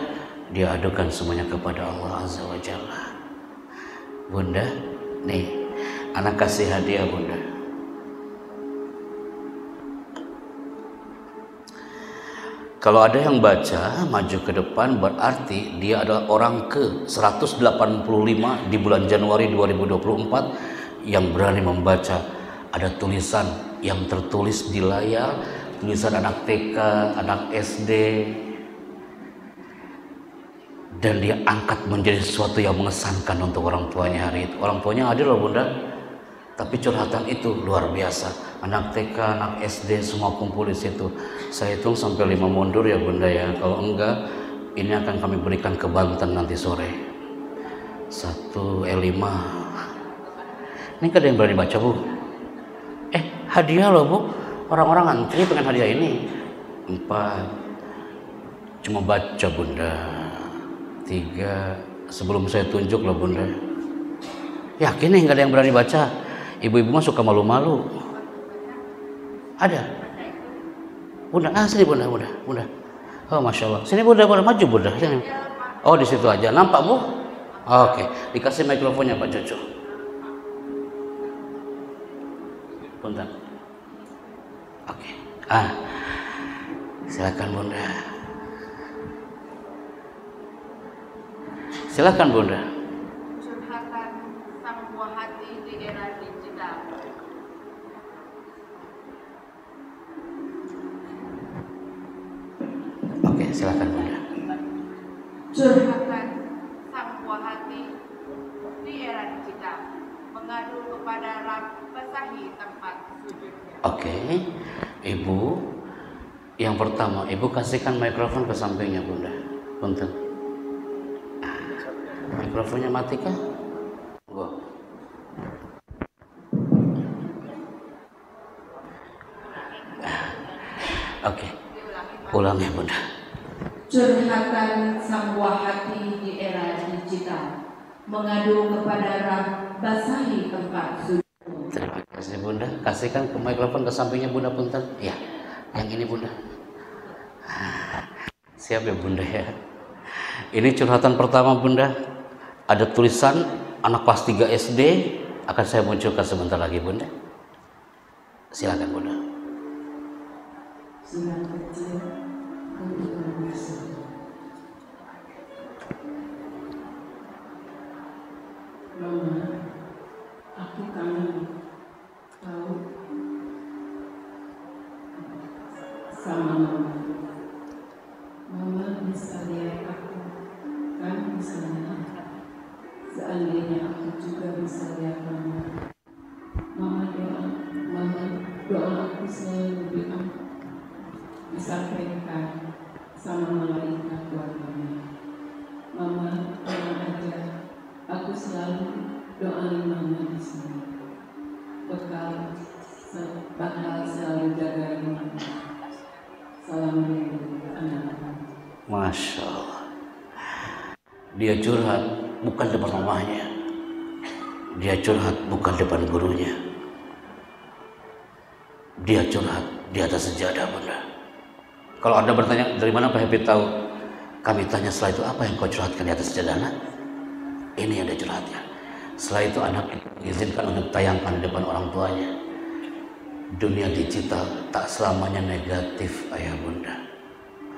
dia adukan semuanya kepada Allah Azza wa Jalla. Bunda, nih anak kasih hadiah Bunda. Kalau ada yang baca maju ke depan, berarti dia adalah orang ke 185 di bulan Januari 2024 yang berani membaca. Ada tulisan yang tertulis di layar, tulisan anak TK, anak SD, dan dia angkat menjadi sesuatu yang mengesankan untuk orang tuanya hari itu. Orang tuanya hadir loh Bunda, tapi curhatan itu luar biasa. Anak TK, anak SD semua kumpul di situ. Saya hitung sampai 5 mundur ya Bunda ya. Kalau enggak, ini akan kami berikan ke Banten nanti sore. 1 5. Ini kan ada yang berani baca Bu? Hadiah loh Bu. Orang-orang antri pengen hadiah ini. 4. Cuma baca Bunda. 3. Sebelum saya tunjuk loh Bunda. Yakin nih nggak ada yang berani baca? Ibu-ibu mah suka malu-malu. Ada? Bunda, sini Bunda. Oh Masya Allah. Sini Bunda, maju Bunda. Sini. Oh di situ aja. Nampak Bu? Oke. Dikasih mikrofonnya Pak Jojo. Punten. Oke. Silakan Bunda. Silakan Bunda. Curhatan sang buah hati di era digital. Oke, silakan Bunda. Curhatan sang buah hati di era digital, mengadu kepada Rabb, basahi tempat sujudnya. Oke, Ibu. Yang pertama, Ibu kasihkan mikrofon ke sampingnya Bunda. Punten. Mikrofonnya mati kah? Oke. Ulangi Bunda. Curhatan sang buah hati di era digital, mengadu kepada Rabb, basahi tempat sujudnya. Terima kasih Bunda. Kasihkan ke mikrofon ke sampingnya Bunda punten. Ya, yang ini Bunda. Siap ya Bunda ya. Ini curhatan pertama Bunda. Ada tulisan anak kelas 3 SD, akan saya munculkan sebentar lagi Bunda. Silakan Bunda. Siang kecil, kehidupan bersama. Mama, aku kangen tahu sama mama. Mama bisa lihat aku, kan misalnya. Seandainya aku juga bisa lihat mama. Mama doa aku selalu disampaikan sama malaikat keluarganya. Mama, tenang aja, aku selalu doain mama di sini. Bakal selalu jagain mama. Salam rindu anak-anak. Masya Allah. Dia curhat bukan depan mamanya. Dia curhat bukan depan gurunya. Dia curhat di atas sejadah Bunda. Kalau Anda bertanya dari mana Pak Happy tahu, kami tanya setelah itu apa yang kau curhatkan di atas sejadah nak? Ini yang dia curhatkan. Setelah itu anak diizinkan untuk tayangkan di depan orang tuanya. Dunia digital tak selamanya negatif ayah Bunda.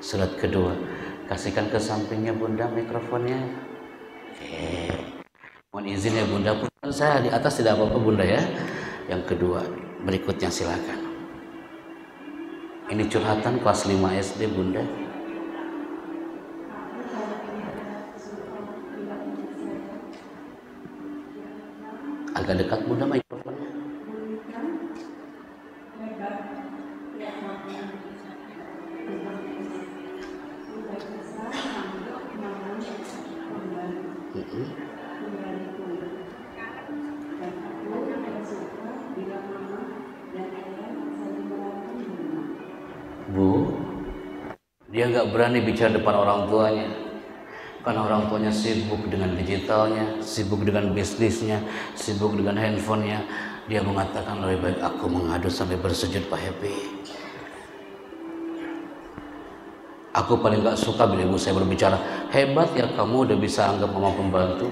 Surat kedua, kasihkan ke sampingnya Bunda mikrofonnya. Oke. Mohon izin ya Bunda, saya di atas tidak apa-apa Bunda ya. Yang kedua, berikutnya silakan. Ini curhatan kelas 5 SD Bunda. Agak dekat Bunda mikrofonnya. Bu, dia nggak berani bicara depan orang tuanya karena orang tuanya sibuk dengan digitalnya, sibuk dengan bisnisnya, sibuk dengan handphonenya. Dia mengatakan lebih baik aku mengadu sampai bersujud Pak Happy. Aku paling gak suka bila ibu saya berbicara, hebat ya kamu udah bisa anggap mama pembantu.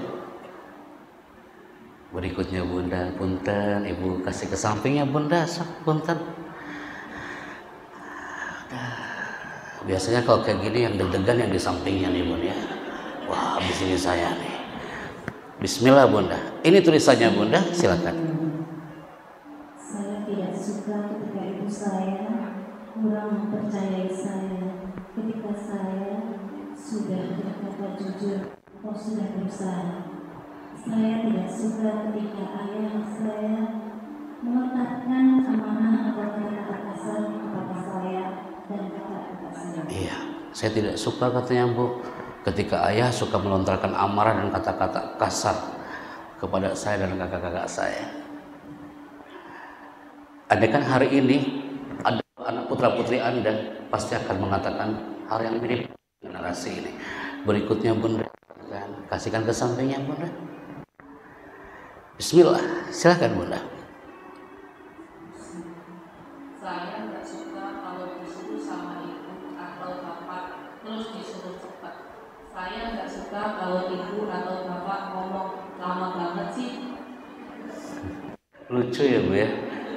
Berikutnya bunda, punten, ibu kasih ke sampingnya bunda, punten. Biasanya kalau kayak gini yang deg-degan yang di sampingnya nih bunda ya. Wah, habis ini saya nih. Bismillah bunda. Ini tulisannya bunda, silakan. Saya tidak suka ketika ibu saya kurang mempercayai saya ketika saya sudah berkata jujur atau sudah berusaha. Saya tidak suka ketika ayah saya meletakkan amanah atau kata-kata kasar kepada saya dan kata-kata saya. Iya, saya tidak suka katanya bu, ketika ayah suka melontarkan amarah dan kata-kata kasar kepada saya dan kakak-kakak saya. Andaikan hari ini ada anak putra-putri Anda, pasti akan mengatakan hal yang mirip dengan narasi ini. Berikutnya bunda, kasihkan ke sampingnya bunda. Bismillah, silakan bunda. Saya nggak suka kalau disuruh sama ibu atau bapak terus disuruh cepat. Saya nggak suka kalau ibu atau bapak ngomong lama banget sih. Lucu ya bu ya,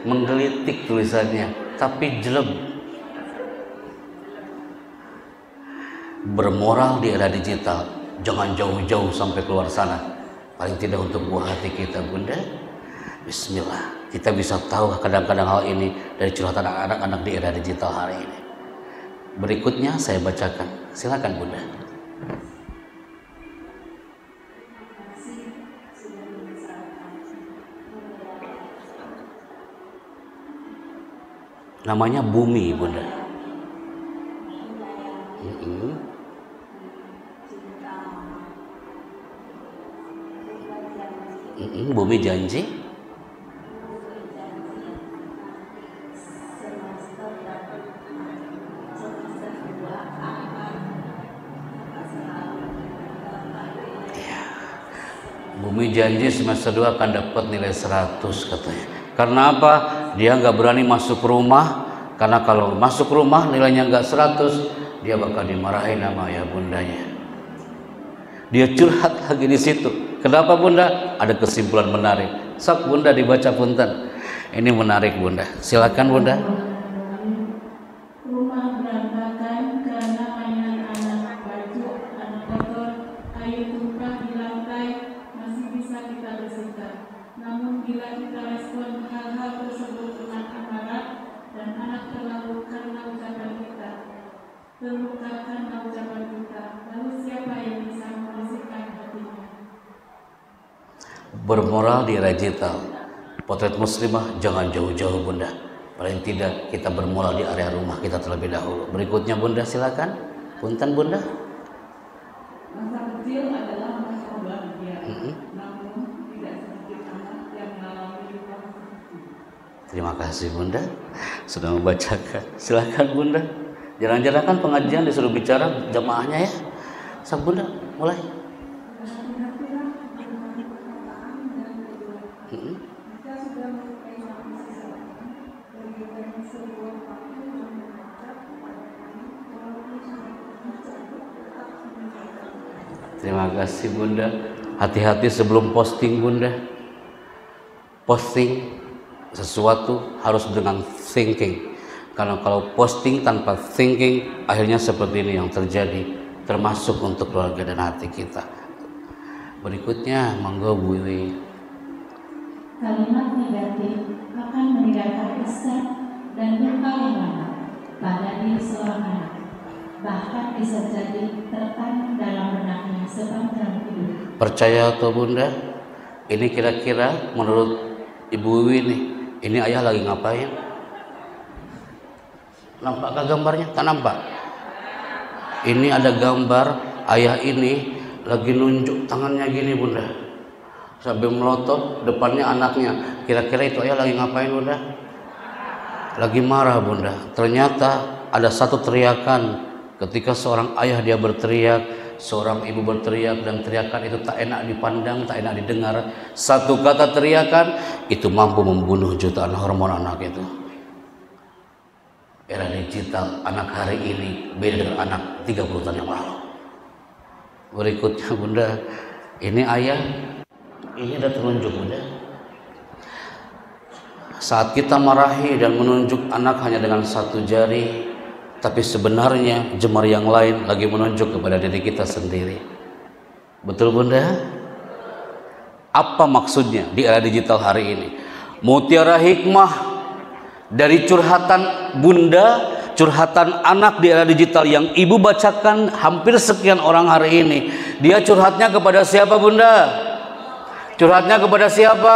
menggelitik tulisannya, tapi jelek. Bermoral di era digital, jangan jauh-jauh sampai keluar sana. Paling tidak untuk buah hati kita bunda. Bismillah, kita bisa tahu kadang-kadang hal ini dari curhatan anak-anak di era digital hari ini. Berikutnya saya bacakan, silakan bunda. Namanya Bumi bunda. Bumi janji. Bumi janji semester 2 akan dapat nilai 100 katanya. Karena apa? Dia nggak berani masuk rumah, karena kalau masuk rumah nilainya nggak 100, dia bakal dimarahin sama ayah bundanya. Dia curhat lagi di situ. Kenapa bunda? Ada kesimpulan menarik. Sok bunda dibaca punten. Ini menarik bunda. Silakan bunda. Rumah berantakan karena mainan anak, baju anak kotor, air tumpah di lantai masih bisa kita bersihkan. Namun bila kita respon hal-hal tersebut dengan amarah dan anak terlalu karena ucapan kita, terluka karena ucapan kita, lalu siapa yang bisa membersihkan hatinya? Bermoral di era digital. Potret muslimah jangan jauh-jauh bunda. Paling tidak kita bermoral di area rumah kita terlebih dahulu. Berikutnya bunda silakan. Punten bunda. Masa kecil adalah masa bahagia, namun tidak sedikit anak yang mengalami luka seperti. Terima kasih bunda sudah membacakan. Silakan bunda. Jarang-jarang kan pengajian disuruh bicara jamaahnya ya. Sok bunda mulai. Terima kasih bunda. Hati-hati sebelum posting bunda. Posting sesuatu harus dengan thinking. Karena kalau posting tanpa thinking, akhirnya seperti ini yang terjadi, termasuk untuk keluarga dan hati kita. Berikutnya, monggo Bu Wiwi. Kalimat negatif akan meninggalkan kesan dan luka yang lama pada diri seorang anak. Bahkan bisa jadi tertanam dalam benaknya sepanjang hidup. Percaya atau bunda? Ini kira-kira menurut Ibu Wiwi nih, ini ayah lagi ngapain? Nampakkah gambarnya? Tak nampak? Ini ada gambar ayah ini lagi nunjuk tangannya gini bunda, sambil melotot depannya anaknya. Kira-kira itu ayah lagi ngapain bunda? Lagi marah bunda. Ternyata ada satu teriakan ketika seorang ayah dia berteriak, seorang ibu berteriak, dan teriakan itu tak enak dipandang, tak enak didengar. Satu kata teriakan itu mampu membunuh jutaan hormon anak itu. Era digital anak hari ini beda dengan anak 30 tahun yang lalu. Berikutnya Bunda, ini ayah, ini ada telunjuk Bunda. Saat kita marahi dan menunjuk anak hanya dengan satu jari, tapi sebenarnya jemari yang lain lagi menunjuk kepada diri kita sendiri. Betul Bunda? Apa maksudnya di era digital hari ini? Mutiara hikmah dari curhatan Bunda, curhatan anak di era digital yang ibu bacakan hampir sekian orang hari ini. Dia curhatnya kepada siapa Bunda? Curhatnya kepada siapa?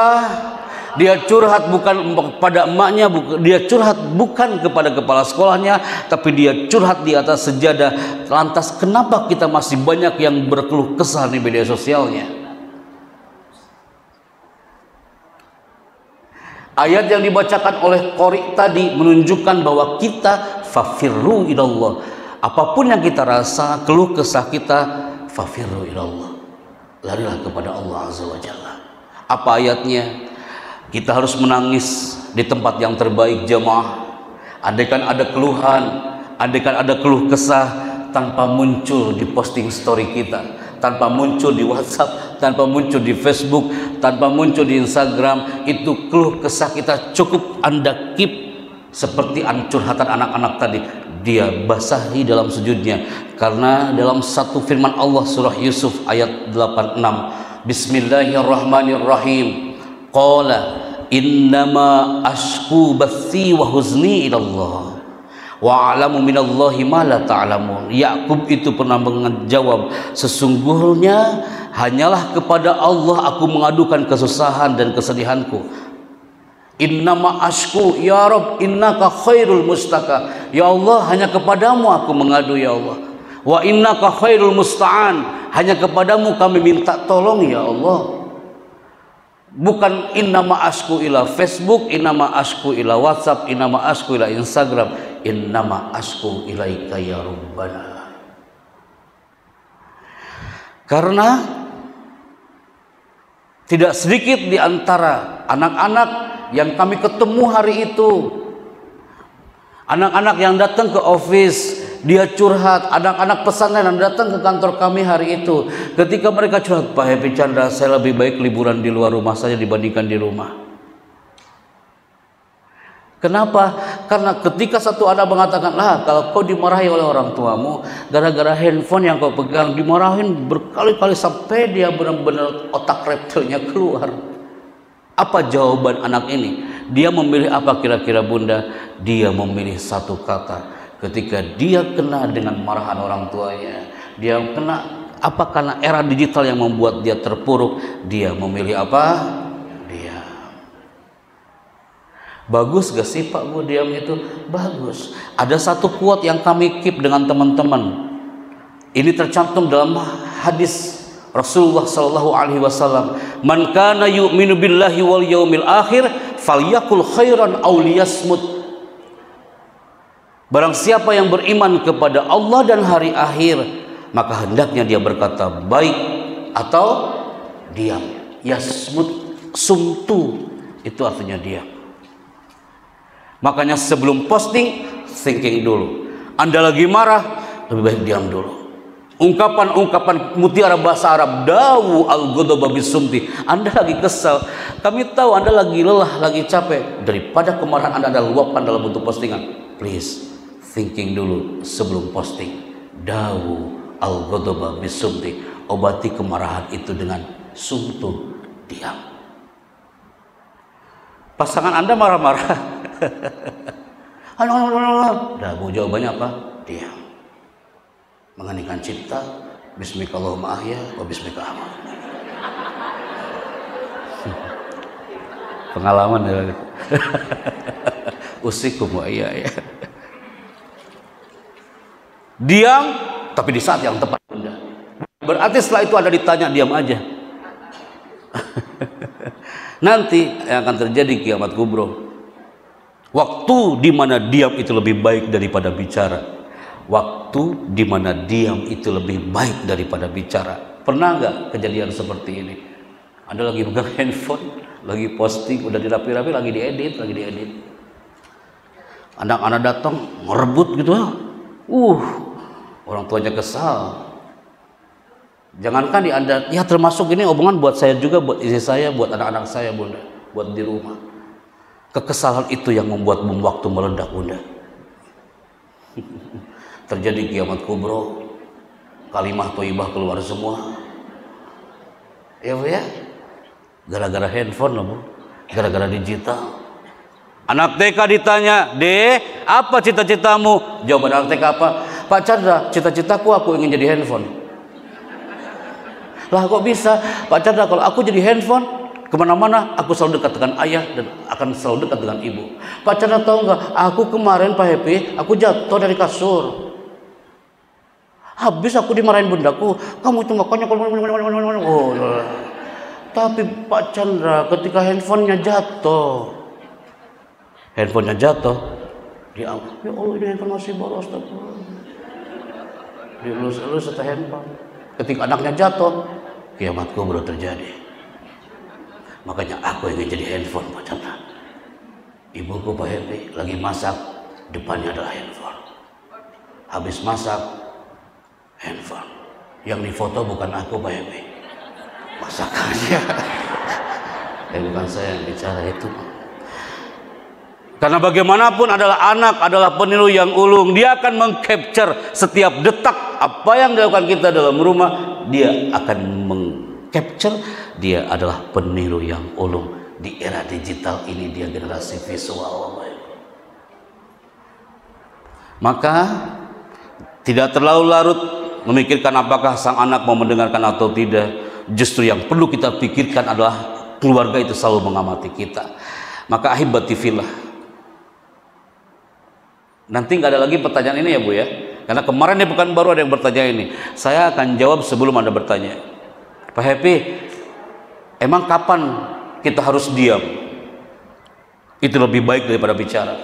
Dia curhat bukan kepada emaknya, dia curhat bukan kepada kepala sekolahnya, tapi dia curhat di atas sejadah. Lantas kenapa kita masih banyak yang berkeluh kesah di media sosialnya? Ayat yang dibacakan oleh qori tadi menunjukkan bahwa kita fafirru ilallah. Apapun yang kita rasa, keluh kesah kita, fafirru ilallah. Larilah kepada Allah Azza wa Jalla. Apa ayatnya? Kita harus menangis di tempat yang terbaik jemaah. Andaikan ada keluhan, andaikan ada keluh kesah, tanpa muncul di posting story kita, tanpa muncul di WhatsApp, tanpa muncul di Facebook, tanpa muncul di Instagram, itu keluh kesah kita cukup Anda keep seperti curhatan anak-anak tadi. Dia basahi dalam sujudnya, karena dalam satu firman Allah surah Yusuf ayat 86, Bismillahirrahmanirrahim, qala innama ashku bathi wa huzni ilallah wa a'lamu minallahi ma la ta'lamun. Yakub itu pernah menjawab, sesungguhnya hanyalah kepada Allah aku mengadukan kesusahan dan kesedihanku. Innama ashku ya Rabb innaka khairul mustaka. Ya Allah, hanya kepadamu aku mengadu ya Allah. Wa innaka khairul musta'an, hanya kepadamu kami minta tolong ya Allah. Bukan innama ashku ila Facebook, innama ashku ila WhatsApp, innama ashku ila Instagram, innama ashku ilaika ya Rabbana. Karena tidak sedikit di antara anak-anak yang kami ketemu hari itu, anak-anak yang datang ke office, dia curhat. Anak-anak pesantren yang datang ke kantor kami hari itu, ketika mereka curhat, Pak Happy Chandra, saya lebih baik liburan di luar rumah saja dibandingkan di rumah. Kenapa? Karena ketika satu anak mengatakan, lah kalau kau dimarahi oleh orang tuamu gara-gara handphone yang kau pegang, dimarahin berkali-kali sampai dia benar-benar otak reptilnya keluar. Apa jawaban anak ini? Dia memilih apa kira-kira Bunda? Dia memilih satu kata. Ketika dia kena dengan marahan orang tuanya, dia kena apa? Karena era digital yang membuat dia terpuruk, dia memilih apa? Diam. Bagus gak sih Pak Bu diam itu? Bagus. Ada satu quote yang kami keep dengan teman-teman. Ini tercantum dalam hadis Rasulullah sallallahu alaihi wasallam, "Man kana yu'minu billahi wal yaumil akhir falyakul khairan aw liyasmut." Barang siapa yang beriman kepada Allah dan hari akhir, maka hendaknya dia berkata baik atau diam. Yasmut, sumtu, itu artinya diam. Makanya sebelum posting, thinking dulu. Anda lagi marah, lebih baik diam dulu. Ungkapan-ungkapan mutiara bahasa Arab, dawu al-ghadaba bisumti. Anda lagi kesal, kami tahu Anda lagi lelah, lagi capek. Daripada kemarahan Anda luapkan dalam bentuk postingan, please thinking dulu sebelum posting. Dawu al-ghadaba bisumti. Obati kemarahan itu dengan sumtu, diam. Pasangan Anda marah-marah, dawu jawabannya apa? Diam. Mengeningkan cipta, bismikallahumma ahya wa bismika amal. Pengalaman ya. Usikum wa iya ya. Diam, tapi di saat yang tepat Bunda. Berarti setelah itu Anda ditanya, diam aja. Nanti yang akan terjadi kiamat kubro. Waktu di mana diam itu lebih baik daripada bicara. Waktu di mana diam itu lebih baik daripada bicara. Pernah nggak kejadian seperti ini? Anda lagi pegang handphone, lagi posting, udah dirapi-rapi, lagi diedit. Anak-anak datang merebut gitu. Orang tuanya kesal. Jangankan di Anda, ya termasuk ini omongan buat saya juga, buat istri saya, buat anak-anak saya, Bunda, buat di rumah. Kekesalan itu yang membuat bom waktu meledak, Bunda. Terjadi kiamat kubro, kalimah thayyibah keluar semua. Ya Bu ya, gara-gara handphone loh Bu, gara-gara digital. Anak TK ditanya, "De, apa cita-citamu?" Jawaban anak TK apa? "Pak Chandra, cita-citaku aku ingin jadi handphone." Lah kok bisa? Pak Chandra, kalau aku jadi handphone, kemana-mana aku selalu dekat dengan ayah dan akan selalu dekat dengan ibu. Pak Chandra tahu nggak? Aku kemarin Pak Happy, aku jatuh dari kasur. Habis aku dimarahin bundaku, "Kamu itu nggak konyol." Tapi Pak Chandra, ketika handphonenya jatuh, dia, "Ya Allah, ini handphone masih baru, astagfirullah." Dilus-elus setelah handphone. Ketika anaknya jatuh, kiamat kubro terjadi. Makanya aku ingin jadi handphone, Pak Chandra. Ibuku Pak Happy lagi masak, depannya adalah handphone. Habis masak, handphone. Yang difoto bukan aku Pak Happy, masakannya. Bukan saya yang bicara itu. Karena bagaimanapun adalah anak, adalah peniru yang ulung. Dia akan mengcapture setiap detak apa yang dilakukan kita dalam rumah. Dia akan mengcapture. Dia adalah peniru yang ulung. Di era digital ini dia generasi visual. Maka tidak terlalu larut memikirkan apakah sang anak mau mendengarkan atau tidak. Justru yang perlu kita pikirkan adalah keluarga itu selalu mengamati kita. Maka ahibati fillah, nanti nggak ada lagi pertanyaan ini ya Bu ya, karena kemarin di pekan baru ada yang bertanya ini. Saya akan jawab sebelum Anda bertanya. Pak Happy, emang kapan kita harus diam? Itu lebih baik daripada bicara.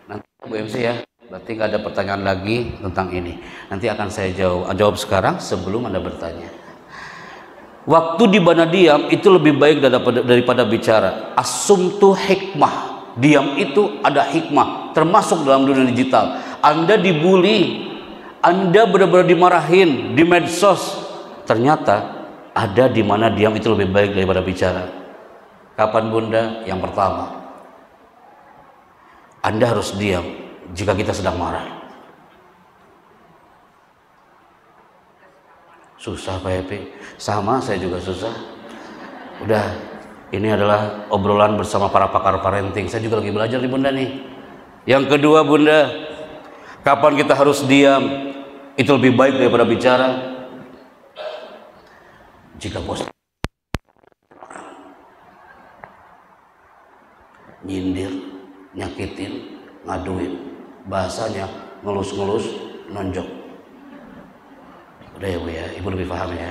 Nanti Bu MC ya, berarti nggak ada pertanyaan lagi tentang ini. Nanti akan saya jawab sekarang sebelum Anda bertanya. Waktu di mana diam itu lebih baik daripada bicara. Asumtu hikmah. Diam itu ada hikmah, termasuk dalam dunia digital. Anda dibully, Anda benar-benar dimarahin di medsos, ternyata ada di mana diam itu lebih baik daripada bicara. Kapan Bunda? Yang pertama, Anda harus diam jika kita sedang marah. Susah Pak Happy, sama saya juga susah. Udah, ini adalah obrolan bersama para pakar parenting. Saya juga lagi belajar nih Bunda nih. Yang kedua Bunda, kapan kita harus diam? Itu lebih baik daripada bicara. Jika bos nyindir, nyakitin, ngaduin, bahasanya ngelus-ngelus, nonjok. Udah ya Bu ya, Ibu lebih paham ya.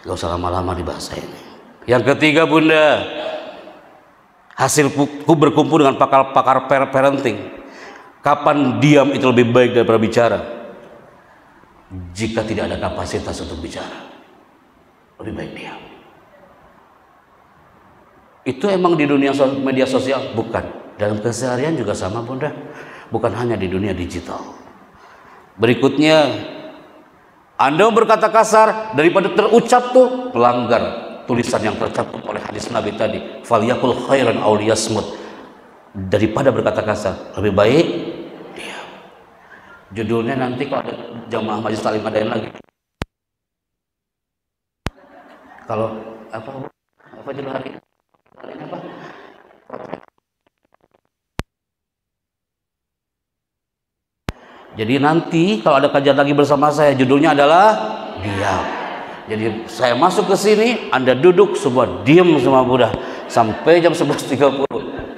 Gak usah lama-lama di bahasa ini. Yang ketiga Bunda, hasilku berkumpul dengan pakar parenting. Kapan diam itu lebih baik daripada bicara? Jika tidak ada kapasitas untuk bicara, lebih baik diam. Itu emang di dunia media sosial? Bukan. Dalam keseharian juga sama Bunda. Bukan hanya di dunia digital. Berikutnya, Anda berkata kasar, daripada terucap tuh melanggar tulisan yang tercatat oleh hadis Nabi tadi, falyakul khairan aw liyasmut. Daripada berkata kasar, lebih baik diam. Judulnya nanti kalau ada jamaah majelis taklim adain lagi. Kalau apa judul hari ini? Apa? Jadi nanti kalau ada kajian lagi bersama saya, judulnya adalah diam. Jadi saya masuk ke sini, Anda duduk semua diam semua Buddha sampai jam 11.30.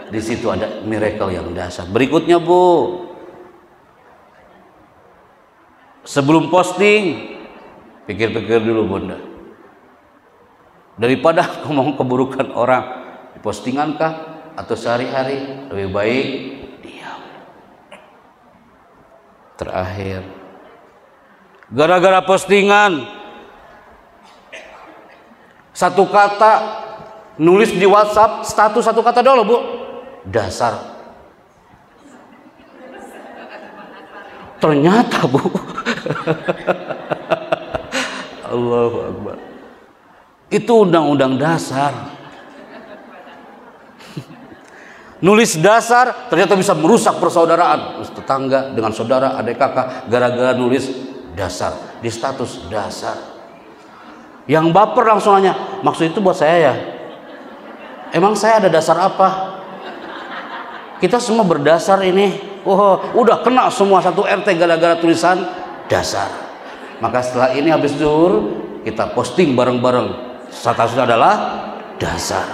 Di situ ada miracle yang dahsyat. Berikutnya Bu, sebelum posting pikir-pikir dulu Bunda. Daripada ngomong keburukan orang di postingan kah atau sehari-hari, lebih baik diam. Terakhir, gara-gara postingan satu kata nulis di WhatsApp status satu kata doang loh Bu, dasar Ternyata Bu, Allahu Akbar, itu undang-undang dasar. Nulis dasar ternyata bisa merusak persaudaraan tetangga dengan saudara, adik kakak, gara-gara nulis dasar di status dasar. Yang baper langsung nanya, maksud itu buat saya ya? Emang saya ada dasar apa? Kita semua berdasar ini. Oh, udah kena semua satu RT gara-gara tulisan dasar. Maka setelah ini habis zuhur kita posting bareng-bareng. Statusnya adalah dasar.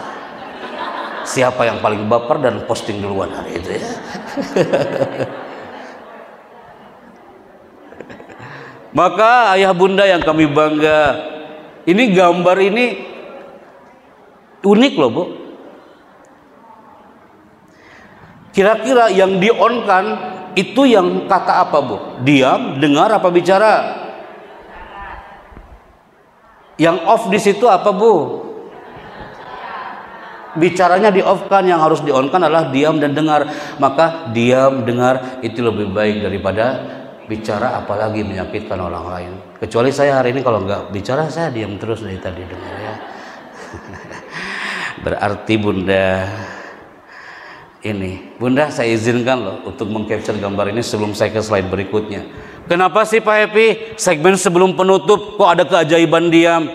Siapa yang paling baper dan posting duluan hari itu ya? Maka ayah bunda yang kami bangga, ini gambar ini unik loh Bu. Kira-kira yang di-on-kan itu yang kata apa Bu? Diam, dengar apa bicara? Yang off di situ apa Bu? Bicaranya di-off-kan, yang harus di-on-kan adalah diam dan dengar. Maka diam, dengar itu lebih baik daripada bicara, apalagi menyakitkan orang lain. Kecuali saya hari ini kalau nggak bicara saya diam terus dari tadi dengar ya. Berarti Bunda ini, Bunda saya izinkan loh untuk mengcapture gambar ini sebelum saya ke slide berikutnya. Kenapa sih Pak Happy segmen sebelum penutup kok ada keajaiban diam?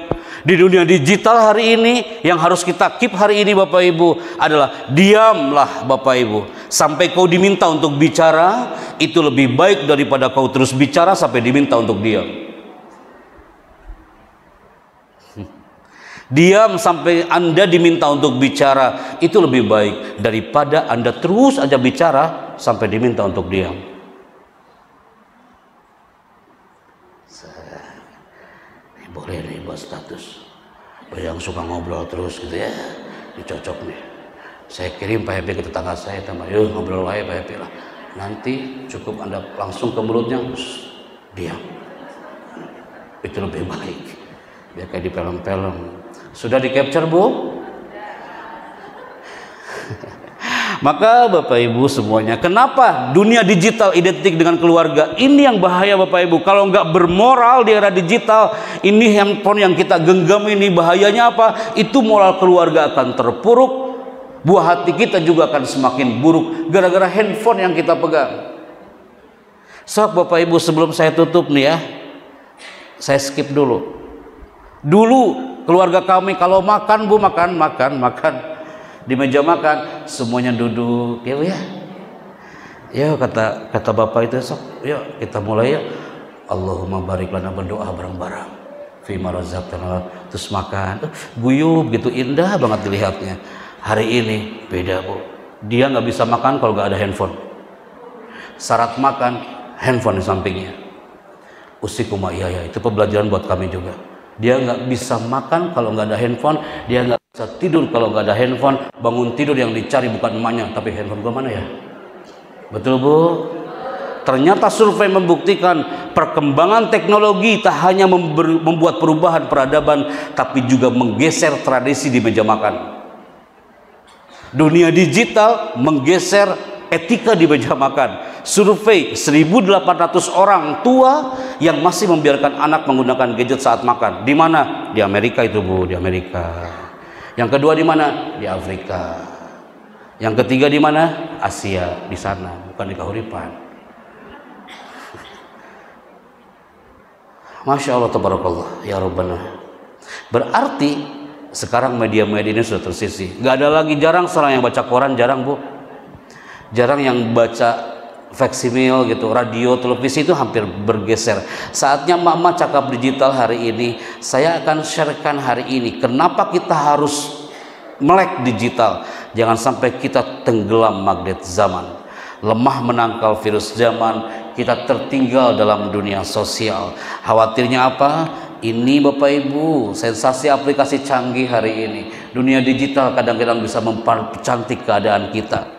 Di dunia digital hari ini yang harus kita keep hari ini Bapak Ibu adalah diamlah Bapak Ibu. Sampai kau diminta untuk bicara itu lebih baik daripada kau terus bicara sampai diminta untuk diam. Diam sampai Anda diminta untuk bicara itu lebih baik daripada Anda terus aja bicara sampai diminta untuk diam. Ini boleh nih buat status. Yang suka ngobrol terus gitu ya, dicocok nih. Saya kirim Pak Happy ke tetangga saya, tambah yuk ngobrol aja Pak Happy lah. Nanti cukup Anda langsung ke mulutnya, diam. Itu lebih baik. Biar kayak di film-film. Sudah di capture Bu? Maka Bapak Ibu semuanya, kenapa dunia digital identik dengan keluarga? Ini yang bahaya Bapak Ibu. Kalau nggak bermoral di era digital, ini handphone yang kita genggam ini bahayanya apa? Itu moral keluarga akan terpuruk. Buah hati kita juga akan semakin buruk gara-gara handphone yang kita pegang. Sok Bapak Ibu sebelum saya tutup nih ya, saya skip dulu. Dulu keluarga kami kalau makan Bu, makan di meja makan semuanya duduk ya Bu ya. Ya kata bapak itu, sok yuk kita mulai ya. Allahumma barik lana, berdoa bareng-bareng. Fima razaqtana, terus makan. Guyub gitu, indah banget dilihatnya. Hari ini beda Bu. Dia nggak bisa makan kalau nggak ada handphone. Syarat makan handphone di sampingnya. Usikuma iya itu pembelajaran buat kami juga. Dia nggak bisa makan kalau nggak ada handphone, dia nggak bisa tidur kalau nggak ada handphone. Bangun tidur yang dicari bukan emaknya, tapi handphone gua mana ya? Betul Bu? Ternyata survei membuktikan perkembangan teknologi tak hanya membuat perubahan peradaban, tapi juga menggeser tradisi di meja makan. Dunia digital menggeser etika di meja makan. Survei 1.800 orang tua yang masih membiarkan anak menggunakan gadget saat makan. Di mana? Di Amerika itu Bu, di Amerika. Yang kedua di mana? Di Afrika. Yang ketiga di mana? Asia, di sana, bukan di Kahuripan. Masya Allah, tabarakallah, ya Rabbana. Berarti sekarang media-media ini sudah tersisih. Gak ada lagi, jarang seorang yang baca koran, jarang Bu. Jarang yang baca faksimil gitu, radio, televisi itu hampir bergeser. Saatnya emak-emak cakap digital hari ini. Saya akan sharekan hari ini kenapa kita harus melek digital. Jangan sampai kita tenggelam magnet zaman, lemah menangkal virus zaman, kita tertinggal dalam dunia sosial. Khawatirnya apa? Ini Bapak Ibu, sensasi aplikasi canggih hari ini. Dunia digital kadang-kadang bisa mempercantik keadaan kita.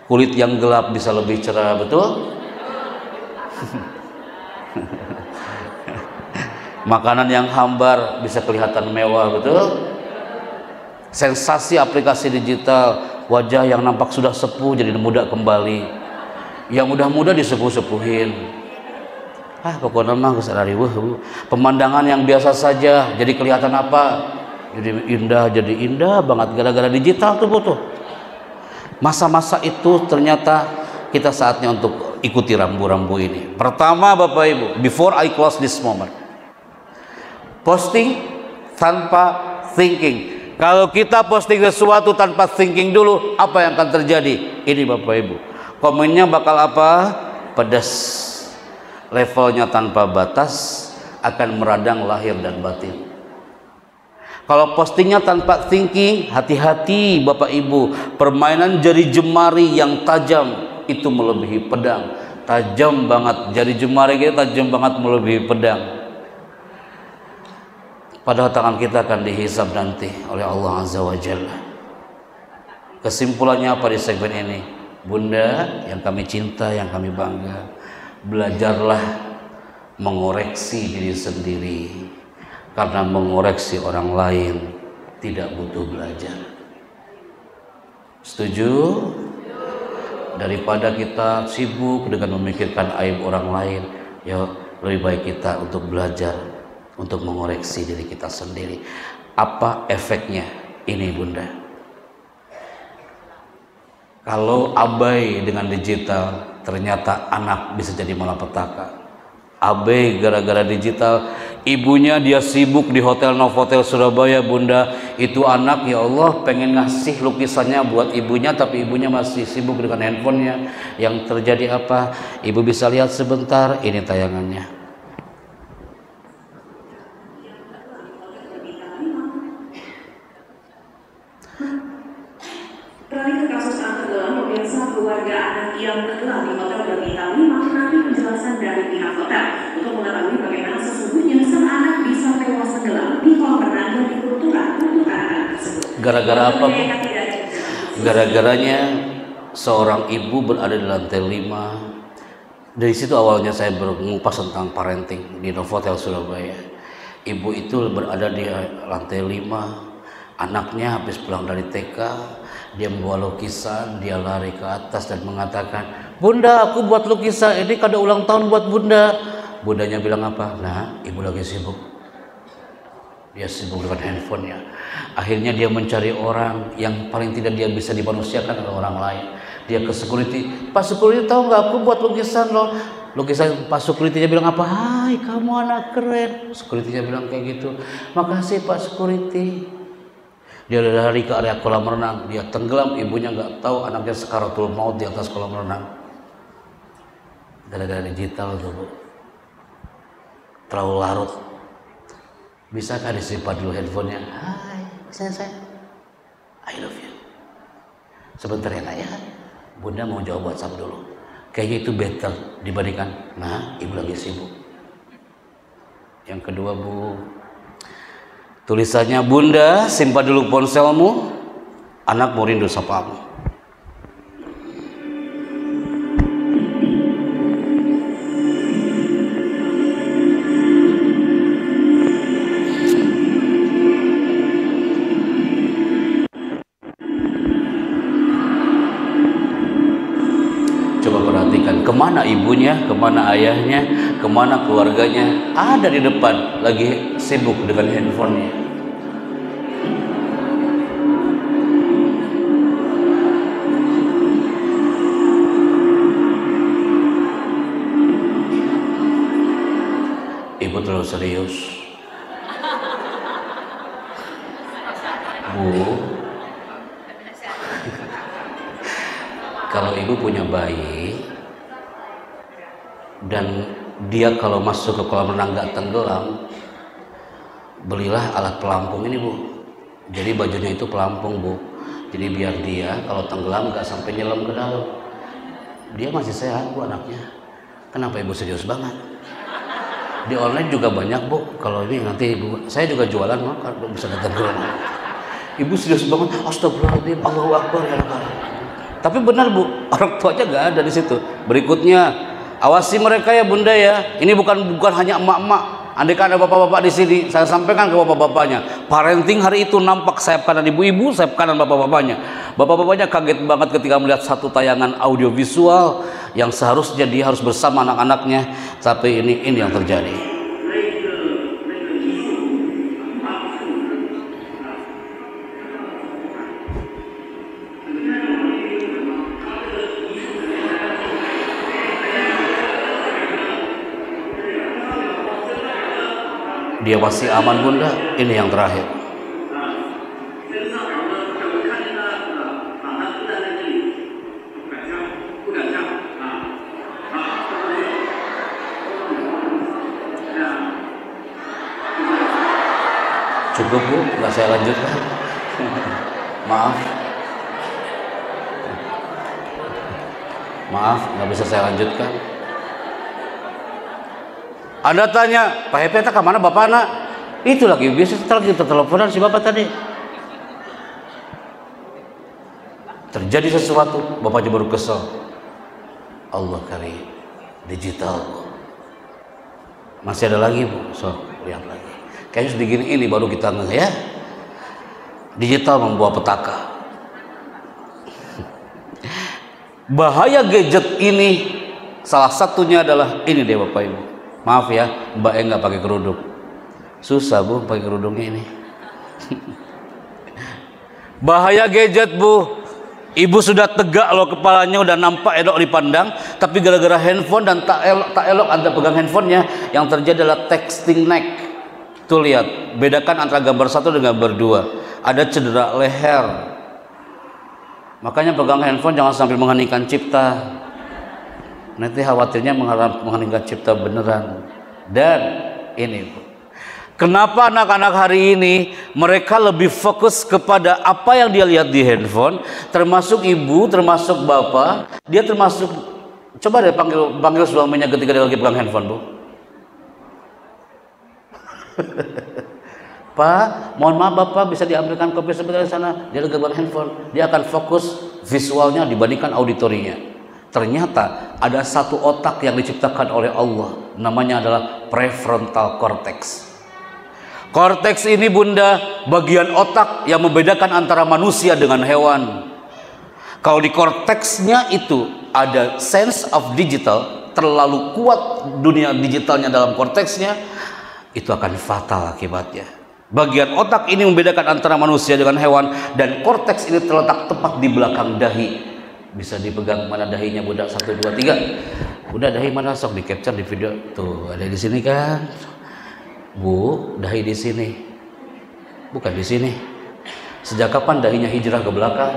Kulit yang gelap bisa lebih cerah, betul? Makanan yang hambar bisa kelihatan mewah, betul? Sensasi aplikasi digital, wajah yang nampak sudah sepuh jadi muda kembali. Yang muda-muda disepuh-sepuhin. Pokoknya mah geus ari weuh. Pemandangan yang biasa saja jadi kelihatan apa? Jadi indah banget gara-gara digital tuh Bu tuh. Masa-masa itu ternyata kita saatnya untuk ikuti rambu-rambu ini. Pertama Bapak Ibu, before I close this moment, posting tanpa thinking. Kalau kita posting sesuatu tanpa thinking dulu, apa yang akan terjadi? Ini Bapak Ibu, komennya bakal apa? Pedas. Levelnya tanpa batas, akan meradang lahir dan batin. Kalau postingnya tanpa thinking, hati-hati Bapak Ibu, permainan jari jemari yang tajam itu melebihi pedang. Tajam banget, jari jemari kita tajam banget melebihi pedang. Padahal tangan kita akan dihisab nanti oleh Allah Azza wa Jalla. Kesimpulannya apa di segmen ini? Bunda yang kami cinta, yang kami bangga, belajarlah mengoreksi diri sendiri, karena mengoreksi orang lain tidak butuh belajar. Setuju? Daripada kita sibuk dengan memikirkan aib orang lain, ya lebih baik kita untuk belajar, untuk mengoreksi diri kita sendiri. Apa efeknya ini Bunda? Kalau abai dengan digital, ternyata anak bisa jadi malapetaka. Abai gara-gara digital, ibunya dia sibuk di hotel Novotel Surabaya Bunda. Itu anak, ya Allah, pengen ngasih lukisannya buat ibunya, tapi ibunya masih sibuk dengan handphonenya. Yang terjadi apa? Ibu bisa lihat sebentar, ini tayangannya. Beralih ke kasus anak tenggelam, pemirsa, keluarga anak yang tenggelam di hotel berbintang 5 menanti penjelasan dari pihak hotel untuk mengetahui bagaimana sesungguhnya sang anak bisa tewas tenggelam di kolam renang dan di peruntukan anak tersebut. Gara-gara apa Bu? Gara-garanya seorang ibu berada di lantai 5. Dari situ awalnya saya mengupas tentang parenting di Novotel Surabaya. Ibu itu berada di lantai 5. Anaknya habis pulang dari TK, dia membawa lukisan, dia lari ke atas dan mengatakan, "Bunda, aku buat lukisan ini kado ulang tahun buat Bunda." Bundanya bilang apa? "Nah, ibu lagi sibuk." Dia sibuk dengan handphonenya. Akhirnya dia mencari orang yang paling tidak dia bisa dimanusiakan oleh orang lain. Dia ke security, "Pak security, tahu nggak aku buat lukisan loh." Lukisan Pak security-nya bilang apa? "Hai, kamu anak keren." Security-nya bilang kayak gitu. "Makasih Pak security." Dia lari ke area kolam renang, dia tenggelam, ibunya nggak tahu, anaknya sekaratul maut di atas kolam renang. Gara-gara digital tuh Bu, terlalu larut. Bisakah disimpan dulu handphonenya? "Hai, saya, I love you." Sebentar ya Nak ya, Bunda mau jawab WhatsApp dulu. Kayaknya itu better dibandingkan, "Nah, ibu lagi sibuk." Yang kedua Bu, tulisannya, "Bunda, simpan dulu ponselmu, anak mau rindu sapamu." Coba perhatikan, kemana ibunya, kemana ayahnya, kemana keluarganya? Ada di depan, lagi sibuk dengan handphonenya. Ibu terlalu serius. Bu, kalau ibu punya bayi dan dia kalau masuk ke kolam renang nggak tenggelam, belilah alat pelampung ini Bu. Jadi bajunya itu pelampung Bu. Jadi biar dia kalau tenggelam nggak sampai nyelam ke dalam. Dia masih sehat Bu anaknya. Kenapa ibu serius banget? Di online juga banyak Bu. Kalau ini nanti ibu, saya juga jualan mah kalau bisa datang ke rumah. Ibu serius banget. Astagfirullahaladzim, Allahu Akbar ya Allah. Tapi benar Bu, orang tuanya nggak ada di situ. Berikutnya, awasi mereka ya Bunda ya. Ini bukan hanya emak-emak. Andai kan ada bapak-bapak di sini, saya sampaikan ke bapak-bapaknya. Parenting hari itu nampak sayap kanan ibu-ibu, sayap kanan bapak-bapaknya. Bapak-bapaknya kaget banget ketika melihat satu tayangan audiovisual yang seharusnya dia harus bersama anak-anaknya, tapi ini yang terjadi. Dia masih aman bunda, ini yang terakhir. Cukup bu, nggak saya lanjutkan. Maaf, nggak bisa saya lanjutkan. Anda tanya, Pak Hepe, ke mana bapak anak? Itu lagi, biasa lagi teleponan si bapak tadi. Terjadi sesuatu, bapaknya baru kesel. Allah karim, digital. Masih ada lagi bu, so lihat lagi. Kayaknya segini ini baru kita ngeh ya. Digital membawa petaka. Bahaya gadget ini salah satunya adalah ini deh bapak ibu. Maaf ya, Mbak nggak pakai kerudung. Susah bu pakai kerudungnya ini. Bahaya gadget bu. Ibu sudah tegak loh kepalanya, udah nampak elok dipandang, tapi gara-gara handphone dan tak elok Anda pegang handphonenya, yang terjadi adalah texting neck. Tuh lihat, bedakan antara gambar 1 dengan gambar 2. Ada cedera leher. Makanya pegang handphone jangan sampai mengheningkan cipta. Nanti khawatirnya mengheningkan cipta beneran. Dan ini kenapa anak-anak hari ini mereka lebih fokus kepada apa yang dia lihat di handphone, termasuk ibu, termasuk bapak, dia termasuk, coba deh panggil suaminya ketika dia lagi pegang handphone bu. Pak, mohon maaf bapak, bisa diambilkan kopi sebentar di sana. Dia lagi pegang handphone, dia akan fokus visualnya dibandingkan auditorinya. Ternyata ada satu otak yang diciptakan oleh Allah, namanya adalah prefrontal cortex. Korteks ini bunda, bagian otak yang membedakan antara manusia dengan hewan. Kalau di korteksnya itu ada sense of digital, terlalu kuat dunia digitalnya dalam korteksnya, itu akan fatal akibatnya. Bagian otak ini membedakan antara manusia dengan hewan, dan korteks ini terletak tepat di belakang dahi. Bisa dipegang, mana dahinya bunda? 1, 2, 3. Bunda dahi mana? Sok di capture di video. Tuh ada di sini kan? Bu, dahi di sini. Bukan di sini. Sejak kapan dahinya hijrah ke belakang?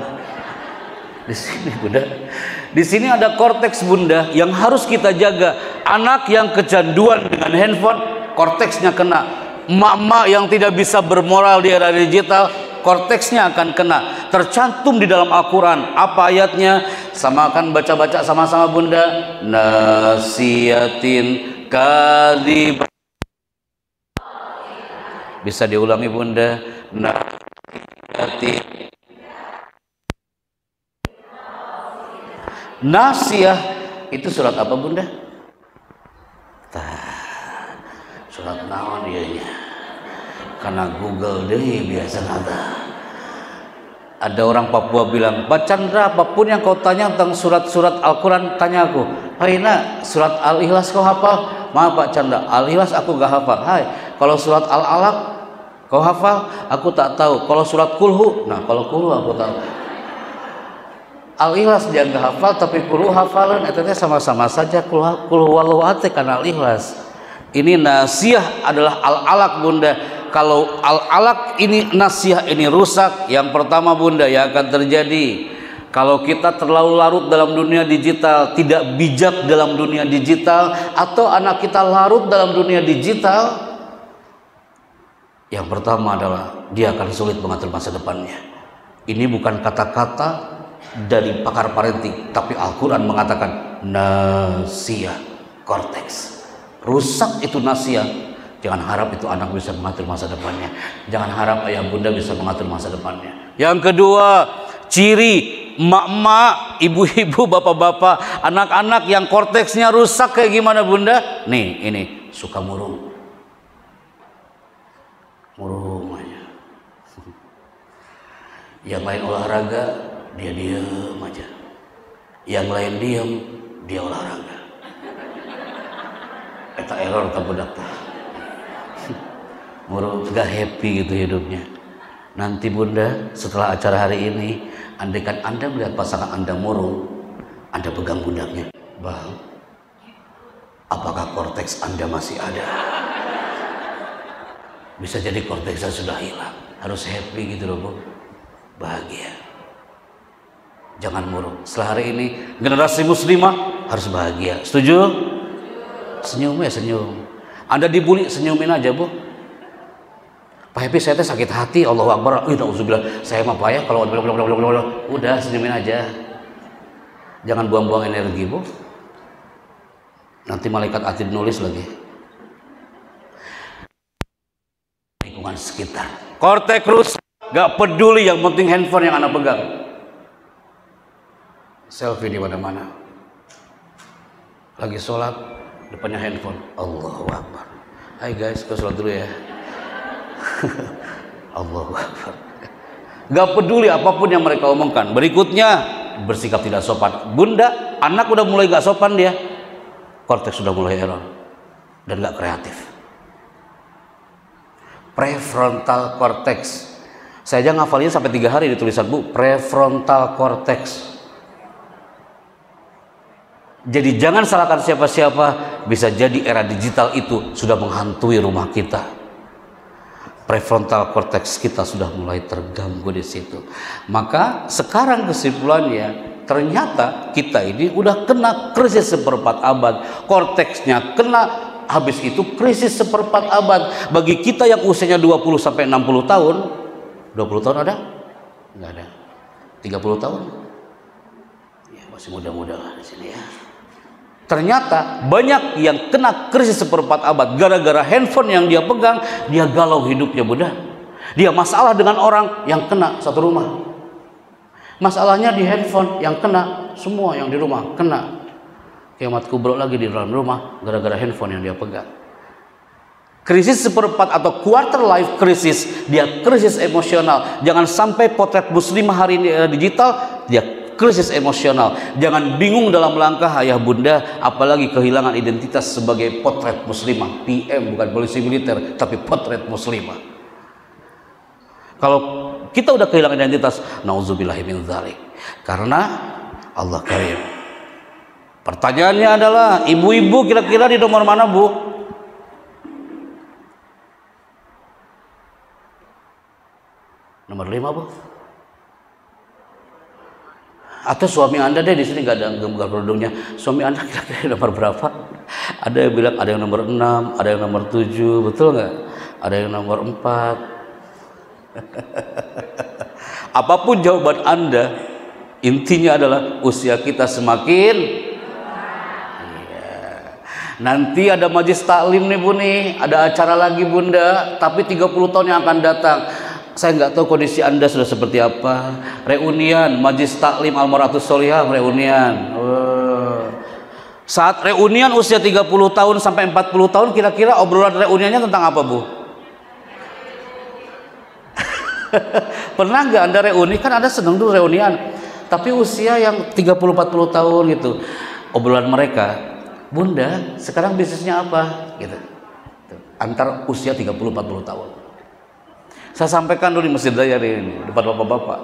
Di sini bunda. Di sini ada korteks bunda yang harus kita jaga. Anak yang kecanduan dengan handphone, korteksnya kena. Emak-emak yang tidak bisa bermoral di era digital, korteksnya akan kena. Tercantum di dalam Al-Quran. Apa ayatnya? Sama akan baca-baca sama-sama bunda. Nasiyatin kadhib. Bisa diulangi bunda. Nasiyah itu surat apa bunda? Surat naon dianya? Karena Google deh biasa nada. Ada orang Papua bilang, Pak Chandra, apapun yang kau tanya tentang surat-surat Al-Quran, tanya aku. Hai nak, surat Al-Ikhlas kau hafal? Maaf Pak Chandra, Al-Ikhlas aku gak hafal. Hai, kalau surat Al-Alaq kau hafal? Aku tak tahu. Kalau surat Kulhu, nah kalau Kulhu aku tahu. Al-Ikhlas dia gak hafal, tapi Kulhu hafalan. Itu sama-sama saja. Kulhu walau ate karena Al-Ikhlas. Ini nasiyah adalah Al-Alaq bunda. Kalau Al-Alaq ini nasiyah ini rusak, yang pertama bunda yang akan terjadi, kalau kita terlalu larut dalam dunia digital, tidak bijak dalam dunia digital, atau anak kita larut dalam dunia digital, yang pertama adalah dia akan sulit mengatur masa depannya. Ini bukan kata-kata dari pakar parenting, tapi Al-Quran mengatakan nasiyah korteks. Rusak itu nasiyah. Jangan harap itu anak bisa mengatur masa depannya. Jangan harap ayah bunda bisa mengatur masa depannya. Yang kedua, ciri emak-emak, ibu-ibu, bapak-bapak, anak-anak yang korteksnya rusak kayak gimana bunda? Nih, ini suka murung. Murung aja. Yang lain olahraga, dia diem aja. Yang lain diem, dia olahraga. Eta error ka budak teh. Muru gak happy gitu hidupnya. Nanti Bunda, setelah acara hari ini, andaikan Anda melihat pasangan Anda murung, Anda pegang pundaknya. Bang, apakah korteks Anda masih ada? Bisa jadi korteksnya sudah hilang. Harus happy gitu loh Bu. Bahagia. Jangan murung. Setelah hari ini, generasi muslimah harus bahagia. Setuju? Senyum ya, senyum. Anda dibully, senyumin aja Bu. Pak Happy, saya sakit hati, Allahu Akbar. Nauzubillah, saya mah payah kalau udah senyumin aja. Jangan buang-buang energi Bu. Nanti malaikat atid nulis lagi. Lingkungan sekitar. Kortek rusak, gak peduli, yang penting handphone yang Anda pegang. Selfie di mana-mana. Lagi sholat, depannya handphone. Allahu Akbar. Hai guys, ke sholat dulu ya. Allahu Akbar. Gak peduli apapun yang mereka omongkan. Berikutnya, bersikap tidak sopan. Bunda, anak udah mulai gak sopan dia. Korteks sudah mulai error. Dan gak kreatif. Prefrontal cortex. Saya aja ngafalnya sampai 3 hari di tulisan Bu. Prefrontal cortex. Jadi jangan salahkan siapa-siapa. Bisa jadi era digital itu sudah menghantui rumah kita. Prefrontal cortex kita sudah mulai terganggu di situ. Maka sekarang kesimpulannya, ternyata kita ini udah kena krisis seperempat abad. Korteksnya kena, habis itu krisis seperempat abad. Bagi kita yang usianya 20 sampai 60 tahun, 20 tahun ada? Enggak ada. 30 tahun? Ya, masih muda-muda lah di sini ya. Ternyata banyak yang kena krisis seperempat abad gara-gara handphone yang dia pegang. Dia galau hidupnya Bunda. Dia masalah dengan orang yang kena satu rumah. Masalahnya di handphone yang kena, semua yang di rumah kena. Kiamat kubro lagi di dalam rumah gara-gara handphone yang dia pegang. Krisis seperempat atau quarter life crisis, dia krisis emosional. Jangan sampai potret muslimah hari ini era digital, dia krisis emosional. Jangan bingung dalam langkah ayah bunda, apalagi kehilangan identitas sebagai potret muslimah. PM bukan polisi militer, tapi potret muslimah. Kalau kita udah kehilangan identitas, nauzubillahi min dzalik. Karena Allah karim. Pertanyaannya adalah, ibu-ibu kira-kira di nomor mana Bu? Nomor 5 Bu? Atau suami Anda deh, di sini nggak ada gambar kerudungnya. Suami Anda kira-kira nomor berapa? Ada yang bilang ada yang nomor 6, ada yang nomor 7, betul nggak? Ada yang nomor 4. Apapun jawaban Anda, intinya adalah usia kita semakin. Iya. Nanti ada majlis taklim nih Bu nih, ada acara lagi Bunda, tapi 30 tahun yang akan datang. Saya nggak tahu kondisi Anda sudah seperti apa. Reunian, majlis taklim Al-Mar'atus Sholihah, reunian. Saat reunian usia 30 tahun sampai 40 tahun, kira-kira obrolan reuniannya tentang apa Bu? Pernah nggak Anda reuni? Kan Anda seneng dulu reunian. Tapi usia yang 30-40 tahun gitu, obrolan mereka, Bunda, sekarang bisnisnya apa? Gitu. Antar usia 30-40 tahun. Saya sampaikan dulu di Masjid Raya ini, depan bapak-bapak.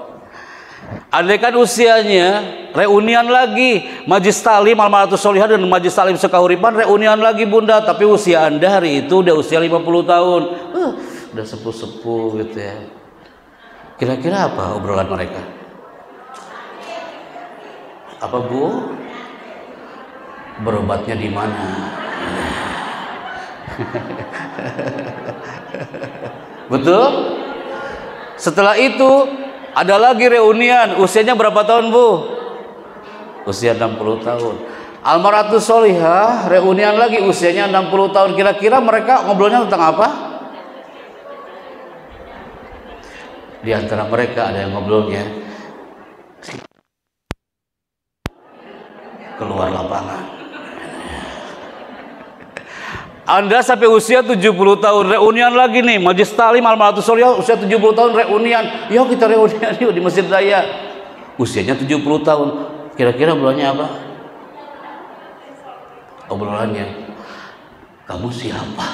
Andaikan usianya reunian lagi, majlis taklim Al-Mar'atus Sholihah dan majlis taklim Sekahuripan reunian lagi Bunda, tapi usia Anda hari itu udah usia 50 tahun. Udah sepuh-sepuh gitu ya. Kira-kira apa obrolan mereka? Apa Bu? Berobatnya di mana? Betul? Setelah itu ada lagi reunian, usianya berapa tahun Bu? Usia 60 tahun. Al-Mar'atus Sholihah reunian lagi, usianya 60 tahun. Kira-kira mereka ngobrolnya tentang apa? Di antara mereka ada yang ngobrolnya keluar lapangan. Anda sampai usia 70 tahun reunian lagi nih, majlis taklim Al-Mar'atus Sholihah usia 70 tahun reunian. Yuk kita reunian yuk di Masjid Raya. Usianya 70 tahun. Kira-kira bulannya apa? obrolannya, kamu siapa?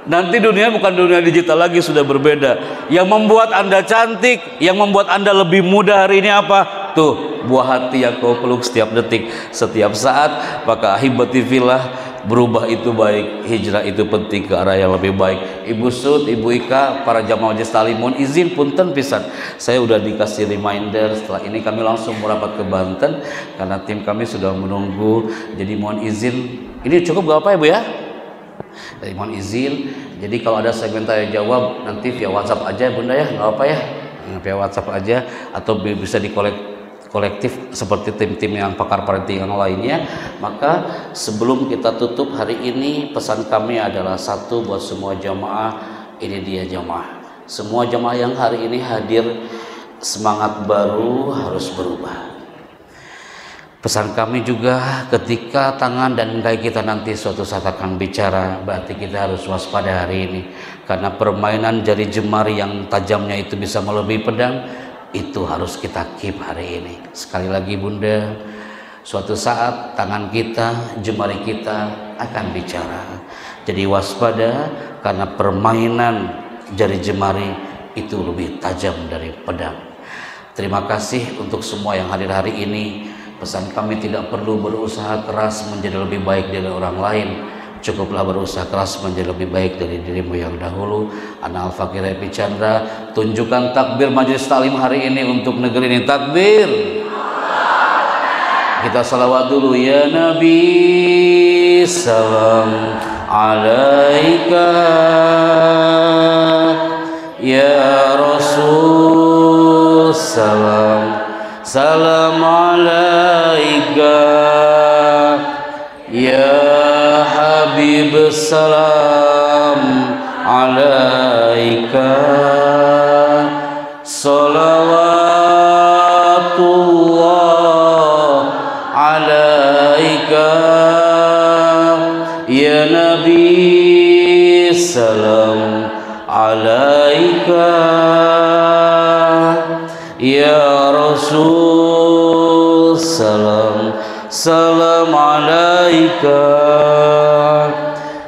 Nanti dunia bukan dunia digital lagi, sudah berbeda. Yang membuat Anda cantik, yang membuat Anda lebih muda hari ini apa? Tuh, buah hati yang kau peluk setiap detik, setiap saat. Maka ahibati fillah, berubah itu baik, hijrah itu penting ke arah yang lebih baik. Ibu Sud, Ibu Ika, para jamaah majelis taklim, mohon izin punten pisan. Saya udah dikasih reminder, setelah ini kami langsung merapat ke Banten karena tim kami sudah menunggu. Jadi mohon izin, ini cukup gak apa ya Bu ya? Jadi mohon izin, jadi kalau ada segmen tanya jawab nanti via WhatsApp aja Bunda ya, nggak apa ya, via WhatsApp aja atau bisa di kolektif seperti tim-tim yang pakar parenting lainnya. Maka sebelum kita tutup hari ini, pesan kami adalah satu buat semua jamaah, ini dia jamaah. Semua jamaah yang hari ini hadir, semangat baru harus berubah. Pesan kami juga, ketika tangan dan kaki kita nanti suatu saat akan bicara, berarti kita harus waspada hari ini. Karena permainan jari jemari yang tajamnya itu bisa melebihi pedang, itu harus kita keep hari ini. Sekali lagi Bunda, suatu saat tangan kita, jemari kita akan bicara. Jadi waspada, karena permainan jari jemari itu lebih tajam dari pedang. Terima kasih untuk semua yang hadir hari ini. Pesan kami, tidak perlu berusaha keras menjadi lebih baik dari orang lain. Cukuplah berusaha keras menjadi lebih baik dari dirimu yang dahulu. Ana Al-Fakir Epi Chandra, tunjukkan takbir majelis taklim hari ini untuk negeri ini. Takbir. Kita salawat dulu. Ya Nabi, salam alaika. Ya Rasul, salam alaika. Ya Habib, salam alaika. Salawatullah alaika. Ya Nabi, salam alaika. Ya Rasul, salam alaika.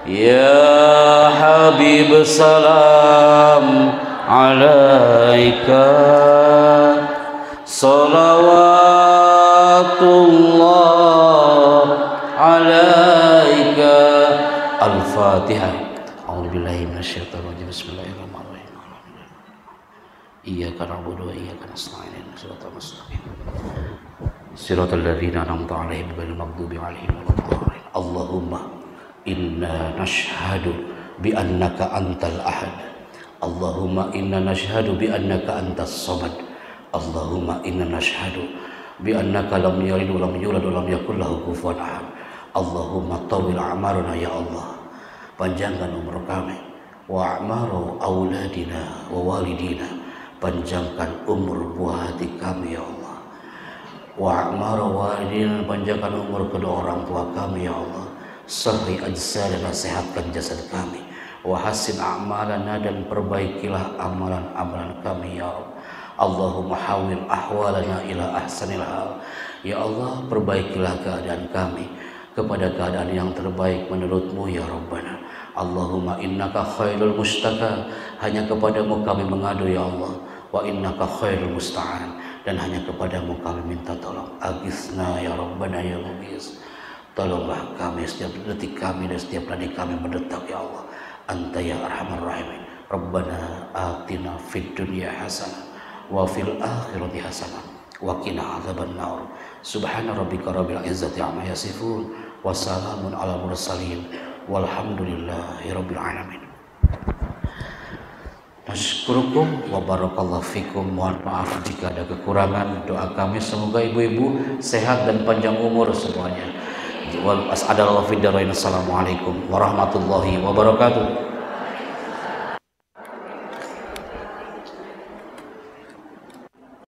Ya Habib, salam alaika. Salawatullah alaika. Al-Fatihah. A'udzubillahi minasyaitonir rajim. Bismillahirrahmanirrahim. Iyyaka na'budu wa iyyaka nasta'in. Shiratal mustaqim. Shiratal ladzina an'amta 'alaihim ghairil maghdubi 'alaihim waladdallin. Allahumma inna nashhadu bi annaka antal ahad. Allahumma inna nashhadu bi annaka antas samad. Allahumma inna nashhadu bi annaka lam yalid wa lam yulad wa lam yakul lahu kufuwan ahad. Allahumma tawil a'marana ya Allah. Panjangkan umur kami, wa a'maru auladina wa walidina. Panjangkan umur buah hati kami ya Allah. Wa a'maru walidina, panjangkan umur kedua orang tua kami ya Allah. Sahri ajsadana, sehatkan jasad kami. Wa hasin a'malana, dan perbaikilah amalan-amalan kami ya Allah. Allahumma hawil ahwalana ila ahsanil hal. Ya Allah, perbaikilah keadaan kami kepada keadaan yang terbaik menurut-Mu ya Rabbana. Allahumma innaka khairul mustaka, hanya kepadamu kami mengadu ya Allah. Wa innaka khairul musta'an, dan hanya kepadamu kami minta tolong. Agisna ya Rabbana ya Mughis, tolonglah kami setiap detik kami dan setiap nadi kami mendetak ya Allah. Anta ya arhamar rahimin. Rabbana atina fid dunya hasanah wa fil akhirati hasanah wa qina adzaban nar. Subhana rabbika rabbil izzati amma yasifun wa salamun ala mursalin walhamdulillahi rabbil alamin. Nasyukurukum wa barakallahu fikum. Mohon maaf jika ada kekurangan. Doa kami semoga ibu-ibu sehat dan panjang umur semuanya. Assalamualaikum warahmatullahi wabarakatuh.